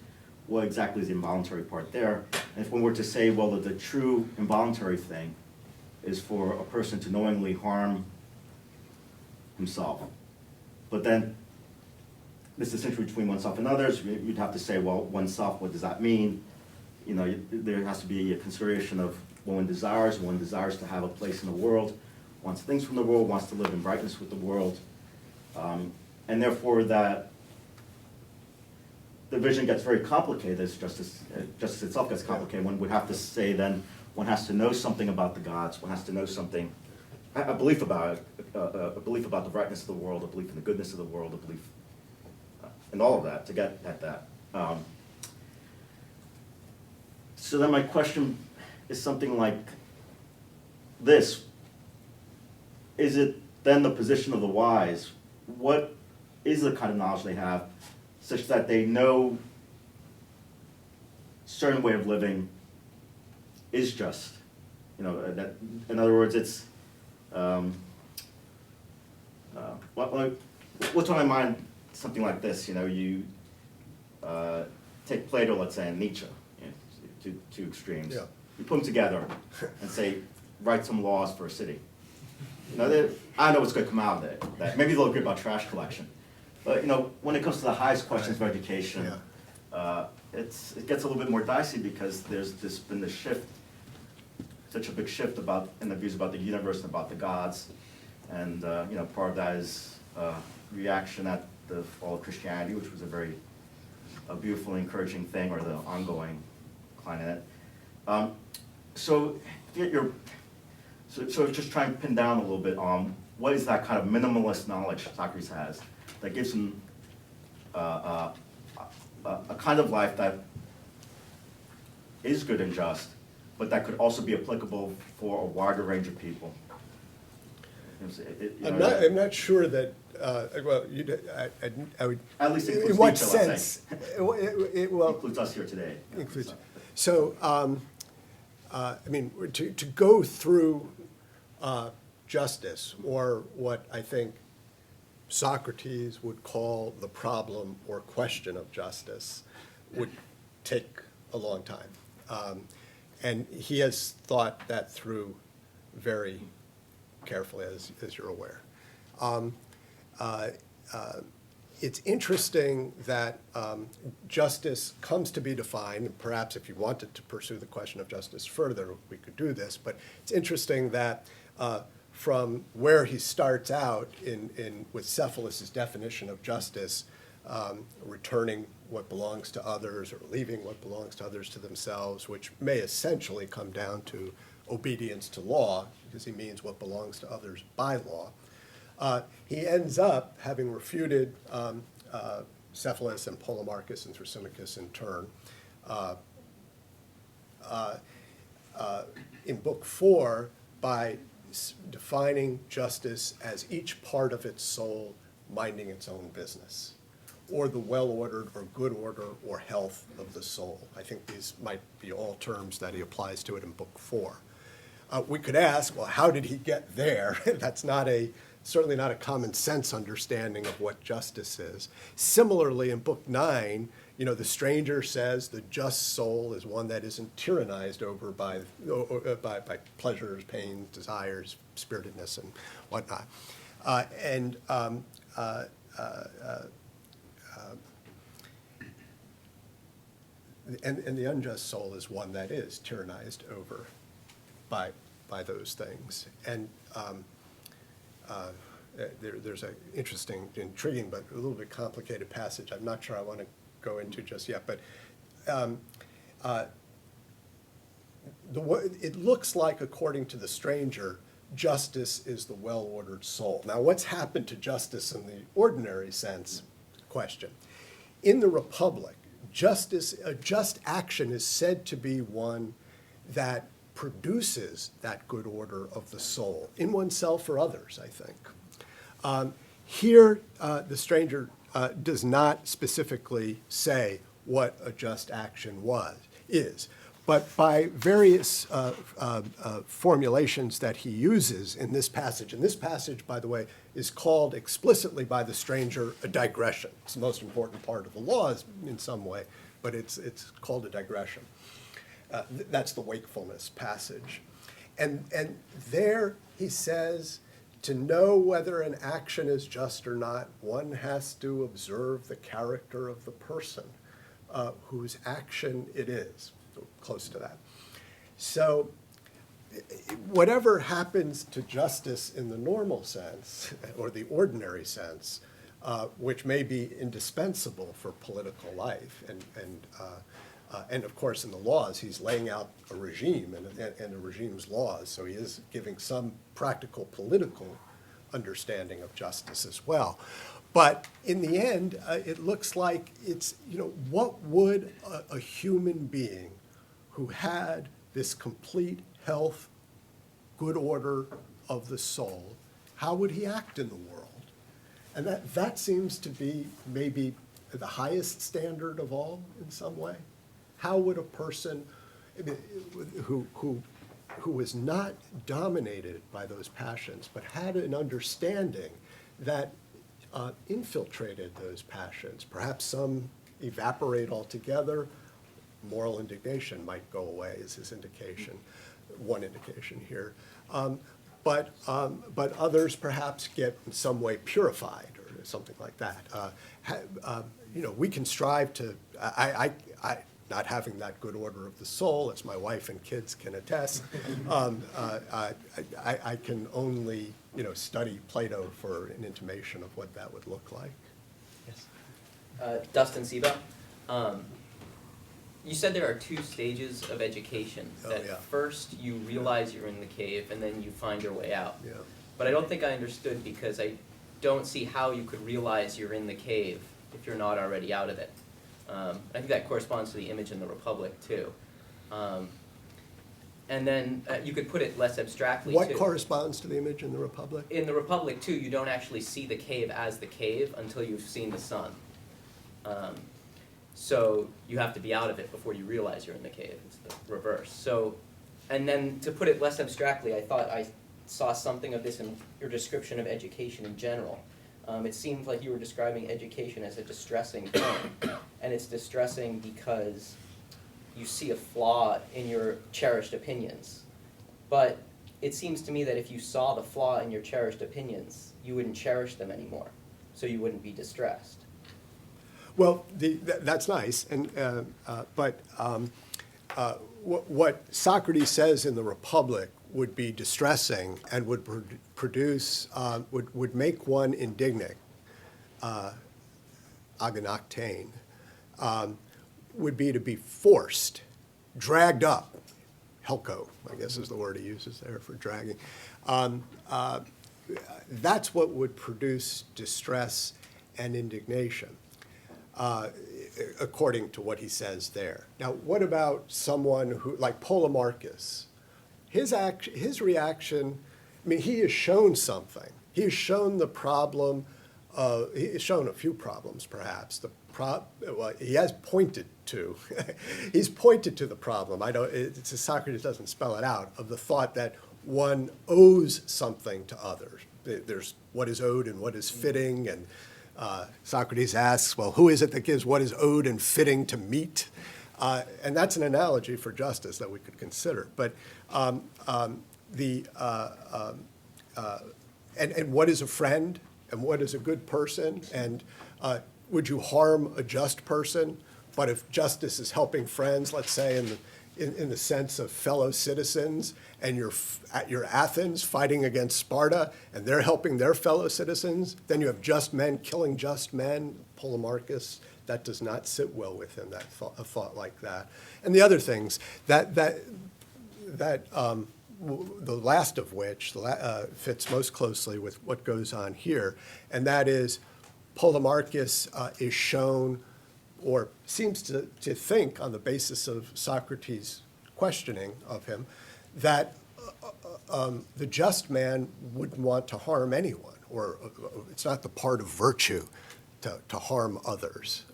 What exactly is the involuntary part there? And if one were to say, well, that the true involuntary thing is for a person to knowingly harm himself, but then this distinction between oneself and others, you'd have to say, well, oneself, what does that mean? There has to be a consideration of what one desires. One desires to have a place in the world, wants things from the world, wants to live in brightness with the world. And therefore that the vision gets very complicated as justice itself gets complicated. One would have to say then one has to know something about the gods, one has to know something, a belief about it, a belief about the brightness of the world, a belief in the goodness of the world, a belief in all of that to get at that. So then my question is something like this. Is it then the position of the wise? What is the kind of knowledge they have such that they know a certain way of living is just? That, in other words, it's, what's on my mind, something like this, you take Plato, let's say, and Nietzsche, two extremes. Yeah. You put them together and say, write some laws for a city. I don't know what's going to come out of that. Maybe they'll agree about trash collection. But when it comes to the highest questions of education, it gets a little bit more dicey because there's been this shift, such a big shift in the views about the universe and about the gods. And part of that is reaction at the fall of Christianity, which was a beautiful and encouraging thing, or the ongoing decline in it. So just try and pin down a little bit on what is that kind of minimalist knowledge Socrates has that gives him a kind of life that is good and just, but that could also be applicable for a wider range of people. I'm not sure that, well, I would. At least includes in what Nietzsche, sense? Well, includes us here today. includes. So, to go through justice, or what I think Socrates would call the problem or question of justice, would take a long time. And he has thought that through very carefully, as you're aware. It's interesting that justice comes to be defined, and perhaps if you wanted to pursue the question of justice further, we could do this, but it's interesting that from where he starts out with Cephalus's definition of justice, returning what belongs to others or leaving what belongs to others to themselves, which may essentially come down to obedience to law, because he means what belongs to others by law. He ends up having refuted Cephalus and Polemarchus and Thrasymachus in turn. In Book 4, by defining justice as each part of its soul minding its own business, or the well-ordered or good order or health of the soul. I think these might be all terms that he applies to it in Book 4. We could ask, well, how did he get there? That's certainly not a common sense understanding of what justice is. Similarly, in Book 9, the stranger says the just soul is one that isn't tyrannized over by pleasures, pains, desires, spiritedness, and whatnot. And the unjust soul is one that is tyrannized over by those things. And there's an interesting, intriguing, but a little bit complicated passage I'm not sure I want to go into just yet, but it looks like, according to the stranger, justice is the well-ordered soul. Now, what's happened to justice in the ordinary sense? Question. In the Republic, a just action is said to be one that produces that good order of the soul, in oneself or others, I think. Here, the stranger does not specifically say what a just action is, but by various formulations that he uses in this passage, and this passage, by the way, is called explicitly by the stranger a digression. It's the most important part of the laws in some way, but it's called a digression. That's the wakefulness passage. And there he says, to know whether an action is just or not, one has to observe the character of the person whose action it is, so close to that. So whatever happens to justice in the normal sense, or the ordinary sense, which may be indispensable for political life, and of course in the laws, he's laying out a regime and a regime's laws, so he is giving some practical political understanding of justice as well. But in the end, it looks like it's, what would a human being who had this complete health, good order of the soul, how would he act in the world? And that seems to be maybe the highest standard of all in some way. How would a person who was not dominated by those passions, but had an understanding that infiltrated those passions, perhaps some evaporate altogether, moral indignation might go away is his indication, one indication here. But others perhaps get in some way purified or something like that. We can strive to, I not having that good order of the soul, as my wife and kids can attest, I can only, study Plato for an intimation of what that would look like. Yes. Dustin Seba, you said there are two stages of education. That yeah. First you realize you're in the cave and then you find your way out. Yeah. But I don't think I understood, because I don't see how you could realize you're in the cave if you're not already out of it. I think that corresponds to the image in the Republic too. And then you could put it less abstractly too. What corresponds to the image in the Republic? In the Republic too, you don't actually see the cave as the cave until you've seen the sun. So you have to be out of it before you realize you're in the cave. It's the reverse. So, and then to put it less abstractly, I thought I saw something of this in your description of education in general. It seemed like you were describing education as a distressing thing. And it's distressing because you see a flaw in your cherished opinions. But it seems to me that if you saw the flaw in your cherished opinions, you wouldn't cherish them anymore, so you wouldn't be distressed. Well, that's nice, but what Socrates says in the Republic would be distressing and would produce, would make one indignant, agonactain, would be to be forced, dragged up, helko, I guess is the word he uses there for dragging. That's what would produce distress and indignation, according to what he says there. Now, what about someone who, like Polemarchus? His reaction, I mean, he has shown something. He has shown the problem, he has shown a few problems, perhaps. Well, he has pointed to, he's pointed to the problem. Socrates doesn't spell it out, of the thought that one owes something to others. There's what is owed and what is fitting, and Socrates asks, well, who is it that gives what is owed and fitting to meat? And that's an analogy for justice that we could consider. But and what is a friend, and what is a good person, and would you harm a just person? But if justice is helping friends, let's say in the sense of fellow citizens, and you're Athens fighting against Sparta, and they're helping their fellow citizens, then you have just men killing just men. Polemarchus, that does not sit well with him, a thought like that. And the other things, the last of which fits most closely with what goes on here, and that is Polemarchus is shown, or seems to think on the basis of Socrates' questioning of him, that the just man wouldn't want to harm anyone, or it's not the part of virtue to harm others.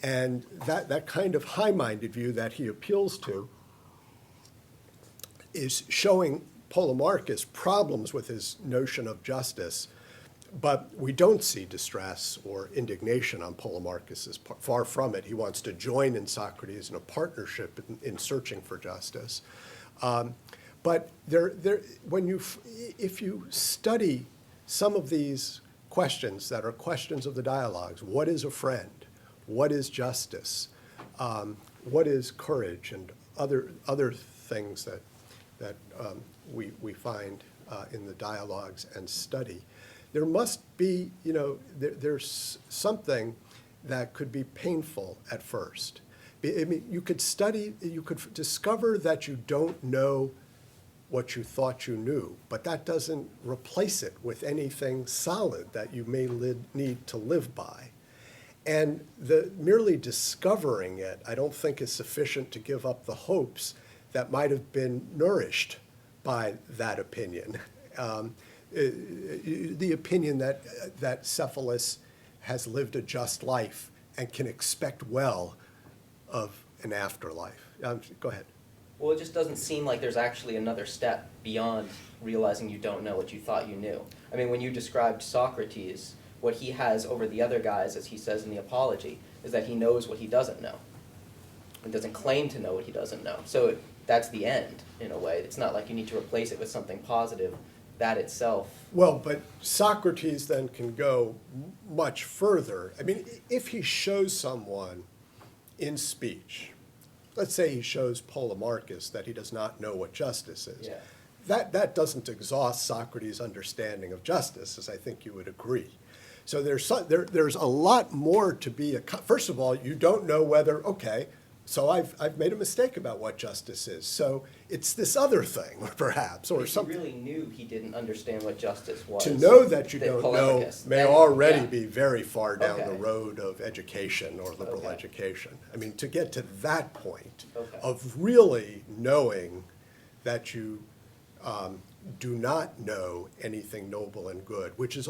And that kind of high-minded view that he appeals to is showing Polemarchus problems with his notion of justice, but we don't see distress or indignation on Polemarchus's part. Far from it. He wants to join in Socrates in a partnership in searching for justice. But if you study some of these questions that are questions of the dialogues, what is a friend? What is justice? What is courage? And other things that we find in the dialogues and study. There must be, there's something that could be painful at first. I mean, you could discover that you don't know what you thought you knew, but that doesn't replace it with anything solid that you may need to live by. And merely discovering it, I don't think is sufficient to give up the hopes that might have been nourished by that opinion. The opinion that Cephalus has lived a just life and can expect well of an afterlife. Go ahead. Well, it just doesn't seem like there's actually another step beyond realizing you don't know what you thought you knew. I mean, when you described Socrates, what he has over the other guys, as he says in the Apology, is that he knows what he doesn't know. He doesn't claim to know what he doesn't know. So that's the end, in a way. It's not like you need to replace it with something positive. That itself. Well, but Socrates then can go much further. I mean, if he shows someone in speech, let's say he shows Polemarchus that he does not know what justice is, Yeah. that doesn't exhaust Socrates' understanding of justice, as I think you would agree. So there's a lot more to be, first of all, you don't know whether, okay, so I've made a mistake about what justice is. So it's this other thing, perhaps, or If something. he really knew he didn't understand what justice was. To know that you don't know Polemarchus, may then, already yeah. be very far down the Okay. road of education or liberal Okay. education. I mean, to get to that point Okay. of really knowing that you do not know anything noble and good, which is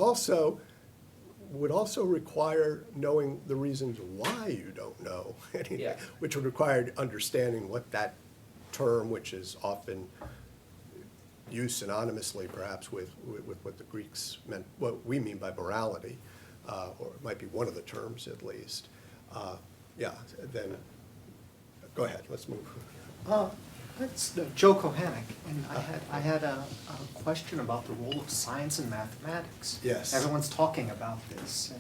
would also require knowing the reasons why you don't know anything, Yeah. which would require understanding what that term, which is often used synonymously perhaps with what the Greeks meant, what we mean by morality, or it might be one of the terms at least. Then Go ahead, let's move. It's Joe Kohanek, and I had a question about the role of science and mathematics. Yes. Everyone's talking about this.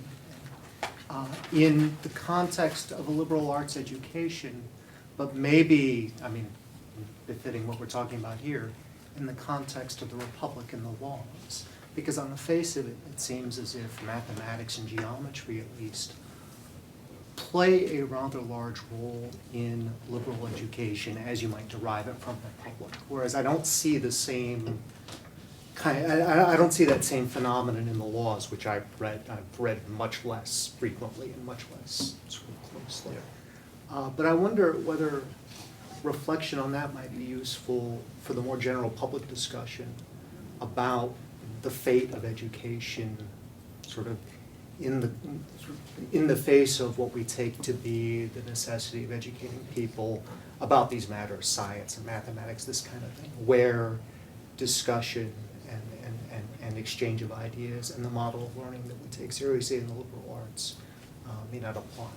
In the context of a liberal arts education, but maybe, I mean, befitting what we're talking about here, in the context of the Republic and the laws. Because on the face of it, it seems as if mathematics and geometry, at least, play a rather large role in liberal education as you might derive it from the Republic. Whereas I don't see the same I don't see that same phenomenon in the laws, which I've read much less frequently and much less sort of closely. But I wonder whether reflection on that might be useful for the more general public discussion about the fate of education, sort of in the face of what we take to be the necessity of educating people about these matters, science and mathematics, this kind of thing, where discussion and exchange of ideas and the model of learning that we take seriously in the liberal arts may not apply.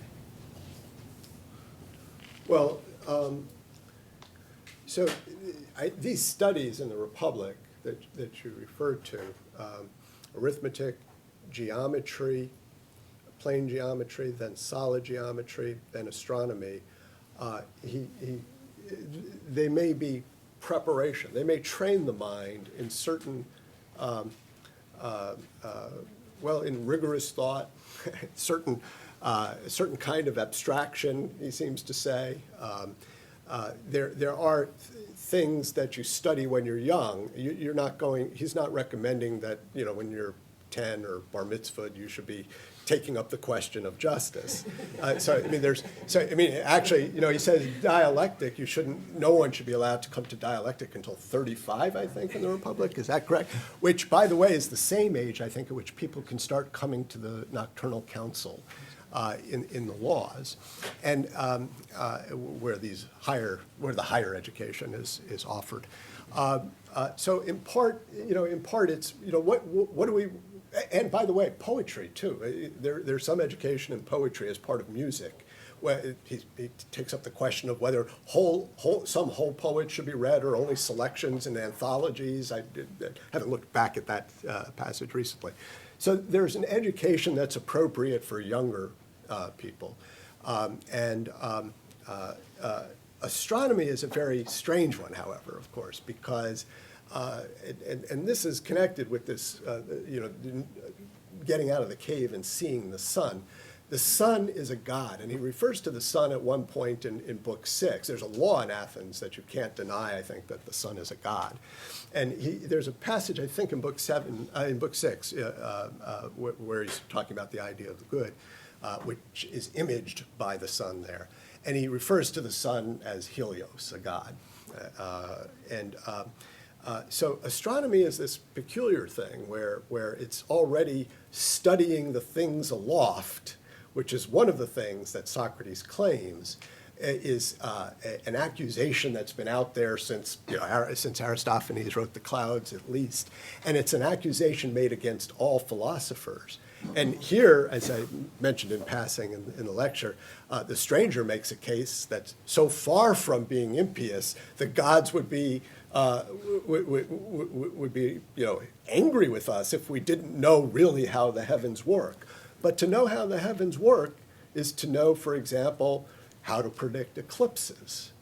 Well, so these studies in the Republic that you referred to, arithmetic, geometry, plane geometry, then solid geometry, then astronomy, they may be preparation. They may train the mind in certain, in rigorous thought, certain kind of abstraction, he seems to say. There are things that you study when you're young. He's not recommending that, when you're 10 or bar mitzvahed, you should be taking up the question of justice. Actually, he says dialectic, no one should be allowed to come to dialectic until 35, I think, in the Republic. Is that correct? Which, by the way, is the same age, I think, at which people can start coming to the Nocturnal Council in the laws, and where the higher education is offered. So in part, it's what do we. And by the way, poetry too. There's some education in poetry as part of music, where he takes up the question of whether some whole poets should be read or only selections and anthologies. I haven't looked back at that passage recently. So there's an education that's appropriate for younger people, astronomy is a very strange one, however, of course, because. And this is connected with this, getting out of the cave and seeing the sun. The sun is a god, and he refers to the sun at one point in Book 6. There's a law in Athens that you can't deny, I think, that the sun is a god. And there's a passage, I think, in Book 6, where he's talking about the idea of the good, which is imaged by the sun there. And he refers to the sun as Helios, a god. So astronomy is this peculiar thing where it's already studying the things aloft, which is one of the things that Socrates claims is an accusation that's been out there since Aristophanes wrote The Clouds, at least. And it's an accusation made against all philosophers. And here, as I mentioned in passing in the lecture, the stranger makes a case that's so far from being impious, the gods would be angry with us if we didn't know really how the heavens work. But to know how the heavens work is to know, for example, how to predict eclipses.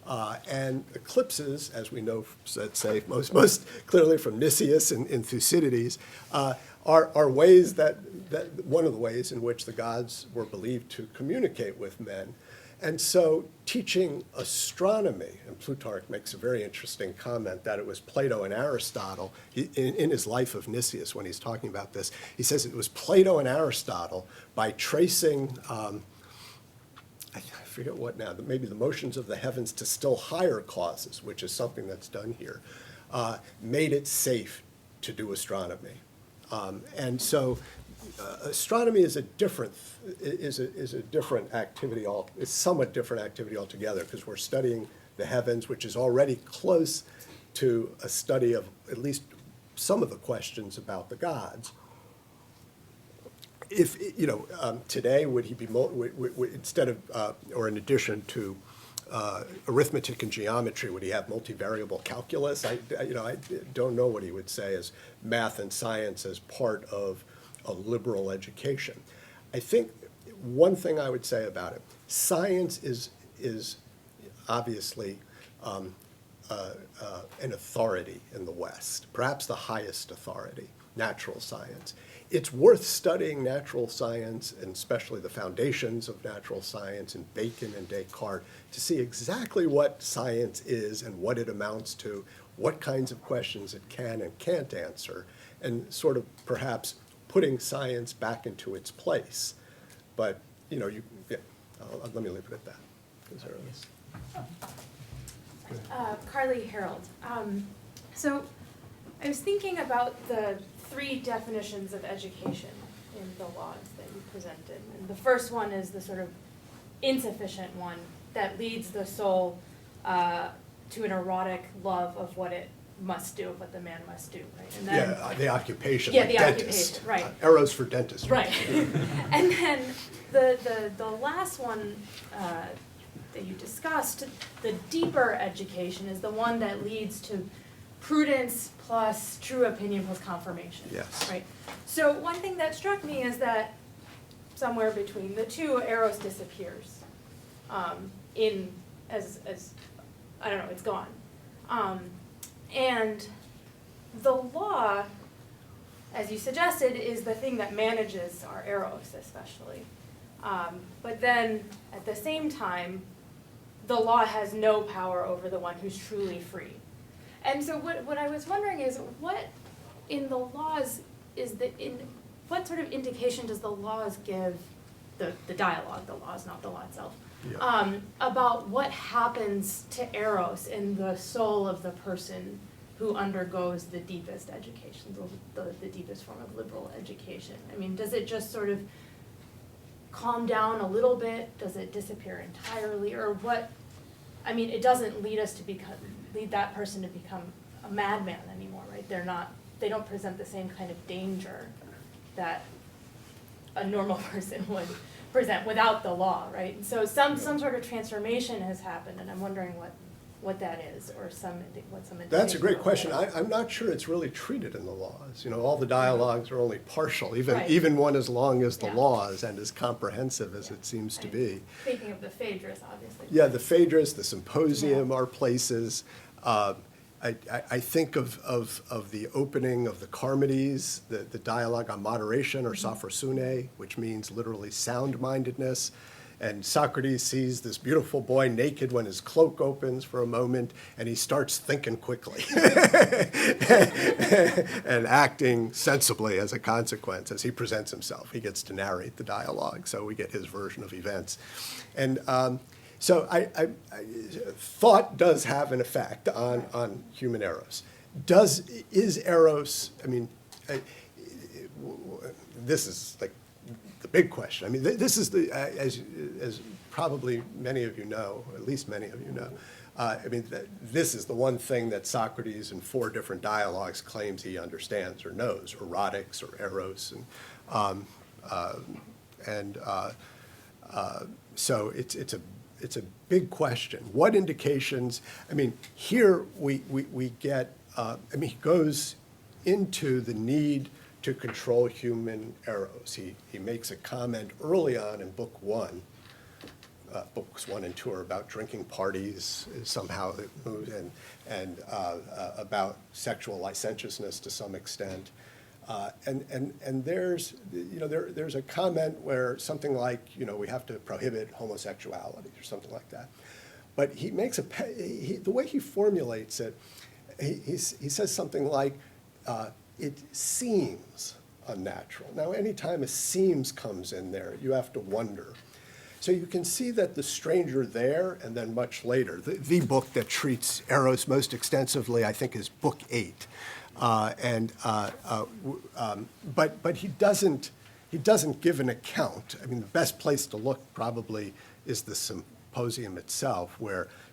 And eclipses, as we know, let's say, most clearly from Nicias and Thucydides, are ways that one of the ways in which the gods were believed to communicate with men. And so teaching astronomy, and Plutarch makes a very interesting comment that it was Plato and Aristotle, in his Life of Nicias when he's talking about this, he says it was Plato and Aristotle by tracing, I forget what now, maybe the motions of the heavens to still higher causes, which is something that's done here, made it safe to do astronomy. And so astronomy is a different activity. It's somewhat different activity altogether because we're studying the heavens, which is already close to a study of at least some of the questions about the gods. If today would he be instead of or in addition to arithmetic and geometry, would he have multivariable calculus? I don't know what he would say as math and science as part of a liberal education. I think one thing I would say about it, science is obviously an authority in the West, perhaps the highest authority, natural science. It's worth studying natural science, and especially the foundations of natural science and Bacon and Descartes, to see exactly what science is and what it amounts to, what kinds of questions it can and can't answer, and sort of perhaps putting science back into its place. But, let me leave it at that. Is there Carly Harold. So I was thinking about the 3 definitions of education in the laws that you presented. And the first one is the sort of insufficient one that leads the soul to an erotic love of what it must do, of what the man must do, right? And then, the occupation, yeah, like the dentist. occupation, right. Arrows for dentistry. Right. And then the last one that you discussed, the deeper education is the one that leads to prudence plus true opinion plus confirmation. Yes. Right. So one thing that struck me is that somewhere between the two, eros disappears. I don't know, it's gone. And the law, as you suggested, is the thing that manages our eros, especially. But then, at the same time, the law has no power over the one who's truly free. And so what I was wondering is, what in the laws what sort of indication does the laws give, the dialogue, the laws, not the law itself, Yeah. About what happens to eros in the soul of the person who undergoes the deepest education, the deepest form of liberal education? I mean, does it just sort of calm down a little bit? Does it disappear entirely? Or what? I mean, it doesn't lead that person to become a madman anymore, right? They don't present the same kind of danger that a normal person would present without the law, right? And so some sort of transformation has happened, and I'm wondering what that is, or what some indication. That's a great of question. that is. I'm not sure it's really treated in the laws. All the dialogues are only partial, Right. even one as long as the Yeah. laws and as comprehensive as it seems to be. Thinking of the Phaedrus, obviously. Yeah, the Phaedrus, the Symposium are places. I think of the opening of the Charmides, the dialogue on moderation, or sophrosune, which means literally sound-mindedness. And Socrates sees this beautiful boy naked when his cloak opens for a moment, and he starts thinking quickly and acting sensibly as a consequence as he presents himself. He gets to narrate the dialogue, so we get his version of events. And so thought does have an effect on human eros. Is eros, this is like the big question. This is as probably many of you know, or at least many of you know, this is the one thing that Socrates in 4 different dialogues claims he understands or knows: erotics or eros, so it's a big question. What indications? Here we get. He goes into the need to control human eros. He makes a comment early on in Book 1. Books 1 and 2 are about drinking parties somehow, and about sexual licentiousness to some extent. And there's a comment where something like, we have to prohibit homosexuality or something like that. But he makes the way he formulates it, he says something like, it seems unnatural. Now, anytime a seems comes in there, you have to wonder. So you can see that the stranger there, and then much later, the book that treats eros most extensively, I think, is Book 8. But he doesn't give an account. The best place to look probably is the Symposium itself,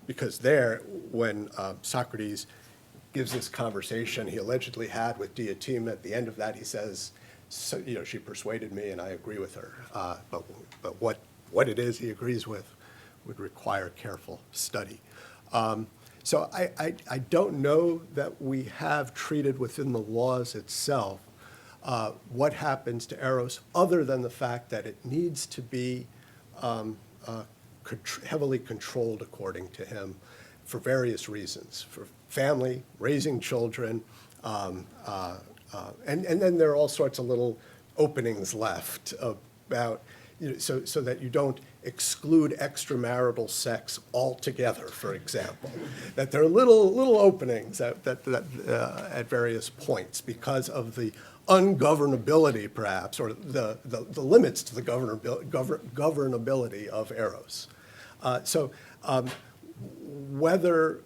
because there, when Socrates gives this conversation he allegedly had with Diotima, at the end of that he says, she persuaded me and I agree with her. But what it is he agrees with, would require careful study. So I don't know that we have treated within the laws itself what happens to Eros, other than the fact that it needs to be heavily controlled, according to him, for various reasons, for family, raising children, and then there are all sorts of little openings left about, so that you don't exclude extramarital sex altogether, for example. That there are little openings at various points because of the ungovernability, perhaps, or the limits to the governability of Eros. So whether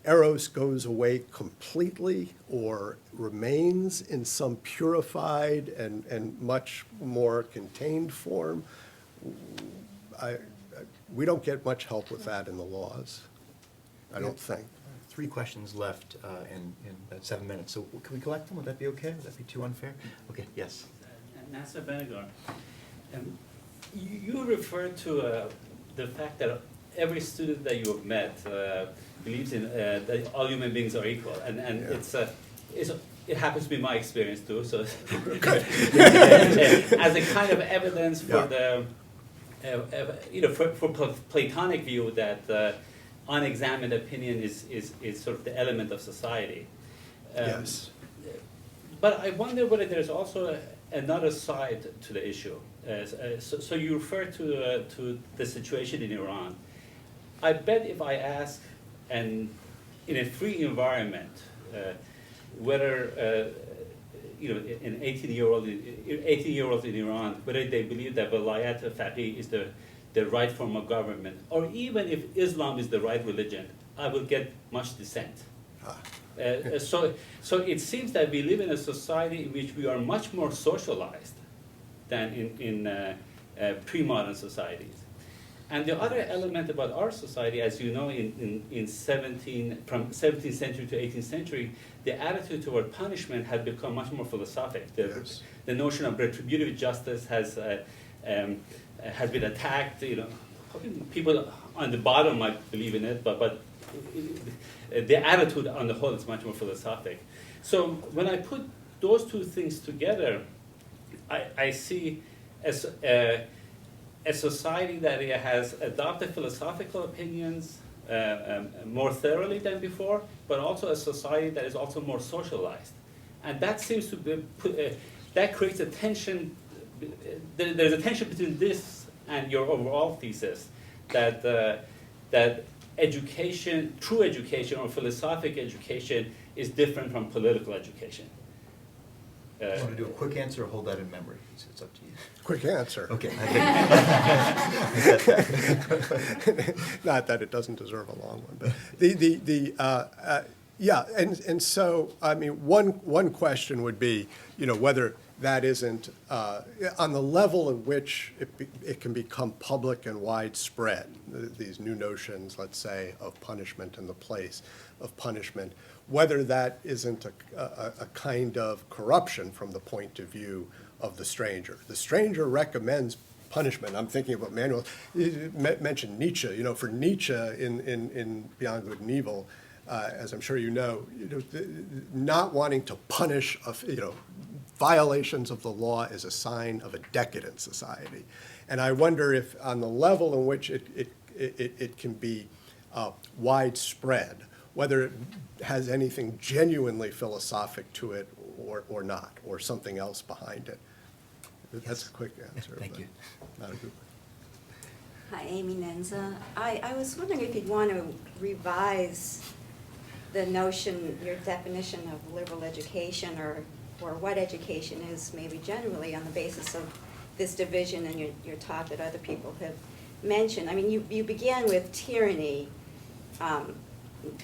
Eros goes away completely or remains in some purified and much more contained form, we don't get much help with that in the laws, I don't think. 3 questions left in about 7 minutes. So can we collect them? Would that be okay? Would that be too unfair? Okay, yes. Nasa Benegar, you referred to the fact that every student that you have met believes in that all human beings are equal, and Yeah. it happens to be my experience too. So, as a kind of evidence for the for Platonic view that unexamined opinion is sort of the element of society. Yes. But I wonder whether there's also another side to the issue. So you refer to the situation in Iran. I bet if I ask, and in a free environment, whether an 18-year-old in Iran, whether they believe that Vilayat al-Faqih is the right form of government, or even if Islam is the right religion, I will get much dissent. So it seems that we live in a society in which we are much more socialized than in pre-modern societies. And the other element about our society, as you know, from 17th century to 18th century, the attitude toward punishment had become much more philosophic. Yes. The notion of retributive justice has been attacked. People on the bottom might believe in it, but the attitude on the whole is much more philosophic. So when I put those two things together, I see as a society that has adopted philosophical opinions more thoroughly than before, but also a society that is also more socialized. And that seems to be, that creates a tension. There's a tension between this and your overall thesis that that education, true education or philosophic education, is different from political education. You want to do a quick answer or hold that in memory? It's up to you. Quick answer. Okay. Not that it doesn't deserve a long one, but yeah, and so I mean, one question would be, whether that isn't on the level at which it can become public and widespread. These new notions, let's say, of punishment and the place of punishment, whether that isn't a kind of corruption from the point of view of the stranger. The stranger recommends punishment. I'm thinking about Manuel. You mentioned Nietzsche. For Nietzsche in Beyond Good and Evil, as I'm sure you know, not wanting to punish, violations of the law is a sign of a decadent society. And I wonder if on the level in which it can be widespread, whether it has anything genuinely philosophic to it or not, or something else behind it. That's a quick answer. Thank you. Not a good one. Hi, Amy Nenza. I was wondering if you'd want to revise the notion, your definition of liberal education, or what education is maybe generally on the basis of this division and your talk that other people have mentioned. I mean, you began with tyranny.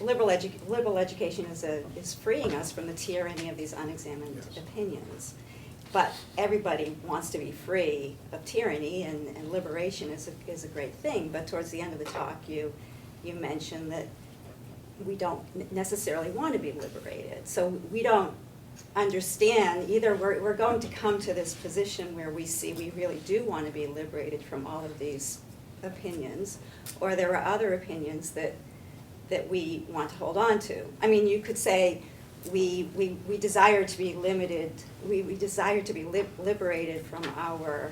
Liberal education is freeing us from the tyranny of these unexamined opinions. But everybody wants to be free of tyranny, and liberation is a great thing. But towards the end of the talk, you mentioned that we don't necessarily want to be liberated. So we don't understand, either we're going to come to this position where we see we really do want to be liberated from all of these opinions, or there are other opinions that we want to hold on to. I mean, you could say we desire to be limited, we desire to be liberated from our,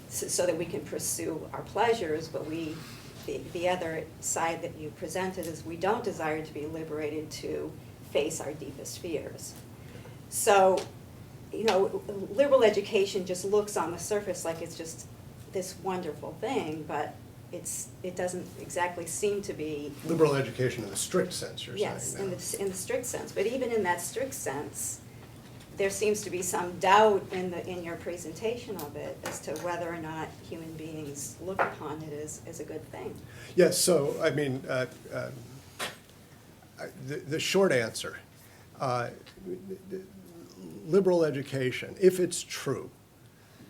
so that we can pursue our pleasures, but the other side that you presented is we don't desire to be liberated to face our deepest fears. So, you know, liberal education just looks on the surface like it's just this wonderful thing, but it doesn't exactly seem to be. Liberal education in the strict sense, you're saying now. Yes, in the strict sense, but even in that strict sense, there seems to be some doubt in your presentation of it as to whether or not human beings look upon it as a good thing. Yes, so, I mean, the short answer, liberal education, if it's true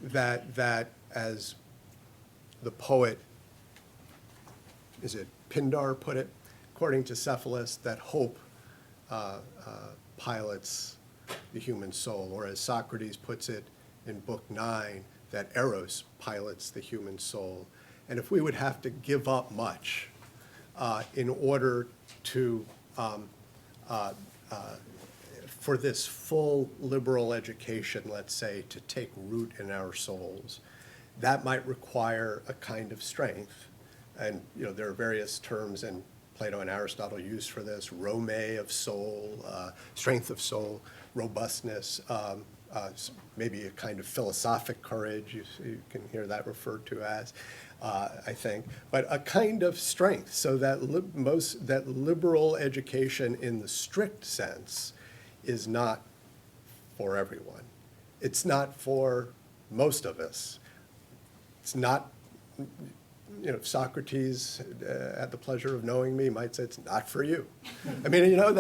that as the poet, is it Pindar put it, according to Cephalus, that hope pilots the human soul, or as Socrates puts it in Book 9, that Eros pilots the human soul. And if we would have to give up much in order to, for this full liberal education, let's say, to take root in our souls, that might require a kind of strength. And, you know, there are various terms in Plato and Aristotle used for this: rome of soul, strength of soul, robustness, maybe a kind of philosophic courage, you can hear that referred to as, I think, but a kind of strength, so that that liberal education in the strict sense is not for everyone. It's not for most of us. It's not, you know, Socrates, at the pleasure of knowing me, might say it's not for you. I mean, you know,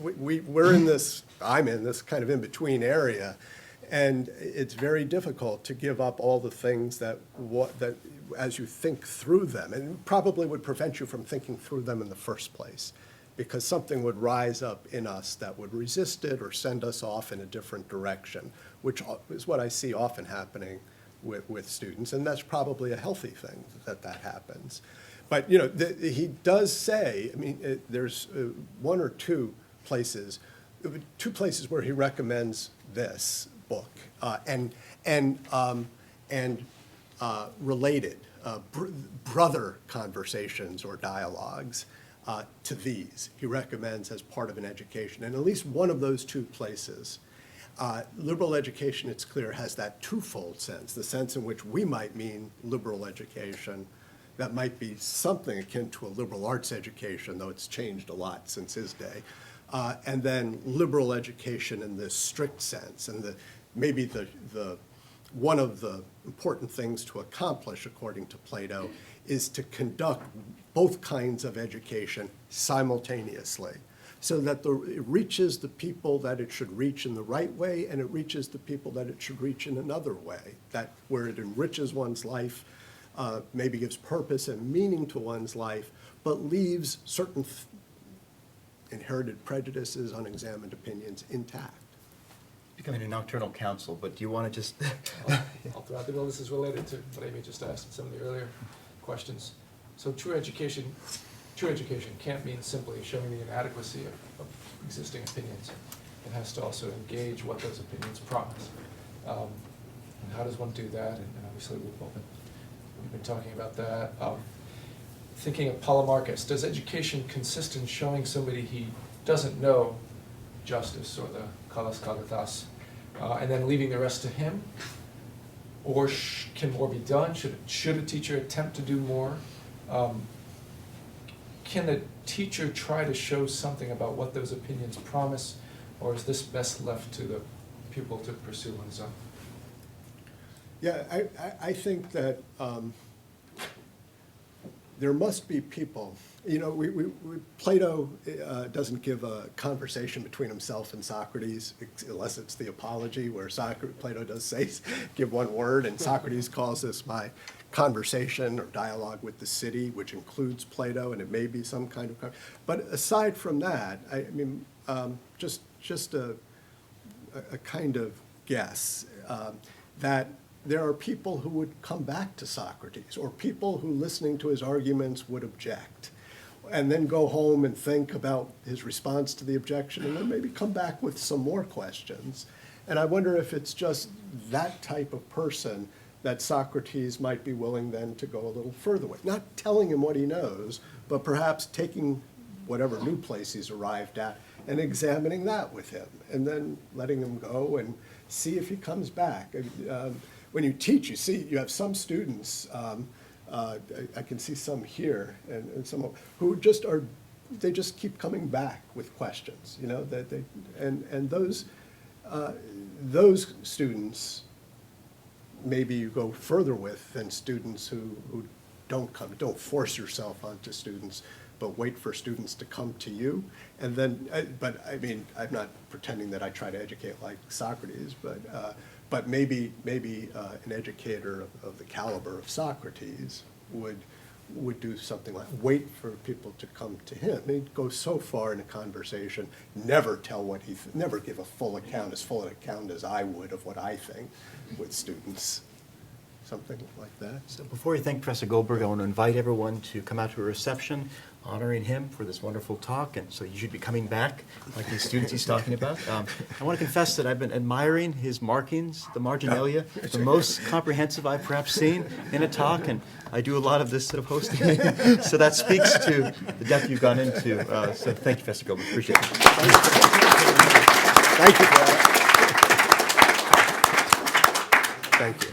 we're in this, I'm in this kind of in-between area, and it's very difficult to give up all the things that as you think through them, and probably would prevent you from thinking through them in the first place, because something would rise up in us that would resist it or send us off in a different direction, which is what I see often happening with students, and that's probably a healthy thing that happens. But, you know, he does say, I mean, there's one or two places where he recommends this book, and related brother conversations or dialogues to these. He recommends as part of an education, and at least one of those two places. Liberal education, it's clear, has that twofold sense, the sense in which we might mean liberal education, that might be something akin to a liberal arts education, though it's changed a lot since his day, and then liberal education in this strict sense. And maybe one of the important things to accomplish, according to Plato, is to conduct both kinds of education simultaneously, so that it reaches the people that it should reach in the right way, and it reaches the people that it should reach in another way, that where it enriches one's life, maybe gives purpose and meaning to one's life, but leaves certain inherited prejudices, unexamined opinions intact. Becoming a nocturnal council, but do you want to just? I'll throw out the bill. This is related to what Amy just asked in some of the earlier questions. So true education can't mean simply showing the inadequacy of existing opinions. It has to also engage what those opinions promise. And how does one do that? And obviously we've been talking about that. Thinking of Polemarchus, does education consist in showing somebody he doesn't know justice or the kalas kagathas, and then leaving the rest to him? Or can more be done? Should a teacher attempt to do more? Can the teacher try to show something about what those opinions promise, or is this best left to the pupil to pursue on his own? Yeah, I think that there must be people, you know, Plato doesn't give a conversation between himself and Socrates, unless it's the Apology, where Plato does say, give one word, and Socrates calls this my conversation or dialogue with the city, which includes Plato, and it may be some kind of, but aside from that, I mean, just a kind of guess, that there are people who would come back to Socrates, or people who, listening to his arguments, would object, and then go home and think about his response to the objection, and then maybe come back with some more questions. And I wonder if it's just that type of person that Socrates might be willing then to go a little further with. Not telling him what he knows, but perhaps taking whatever new place he's arrived at and examining that with him, and then letting him go and see if he comes back. When you teach, you have some students, I can see some here, and some who just are, they just keep coming back with questions, you know, that they, and those students maybe you go further with than students who don't come. Don't force yourself onto students, but wait for students to come to you. And then, but I mean, I'm not pretending that I try to educate like Socrates, but maybe an educator of the caliber of Socrates would do something like wait for people to come to him. He'd go so far in a conversation, never tell what never give a full account, as full an account as I would of what I think with students. Something like that. So before we thank Professor Goldberg, I want to invite everyone to come out to a reception honoring him for this wonderful talk, and so you should be coming back like these students he's talking about. I want to confess that I've been admiring his markings, the marginalia, the most comprehensive I've perhaps seen in a talk, and I do a lot of this sort of hosting, so that speaks to the depth you've gone into. So thank you, Professor Goldberg. Appreciate it. Thank you for that. Thank you.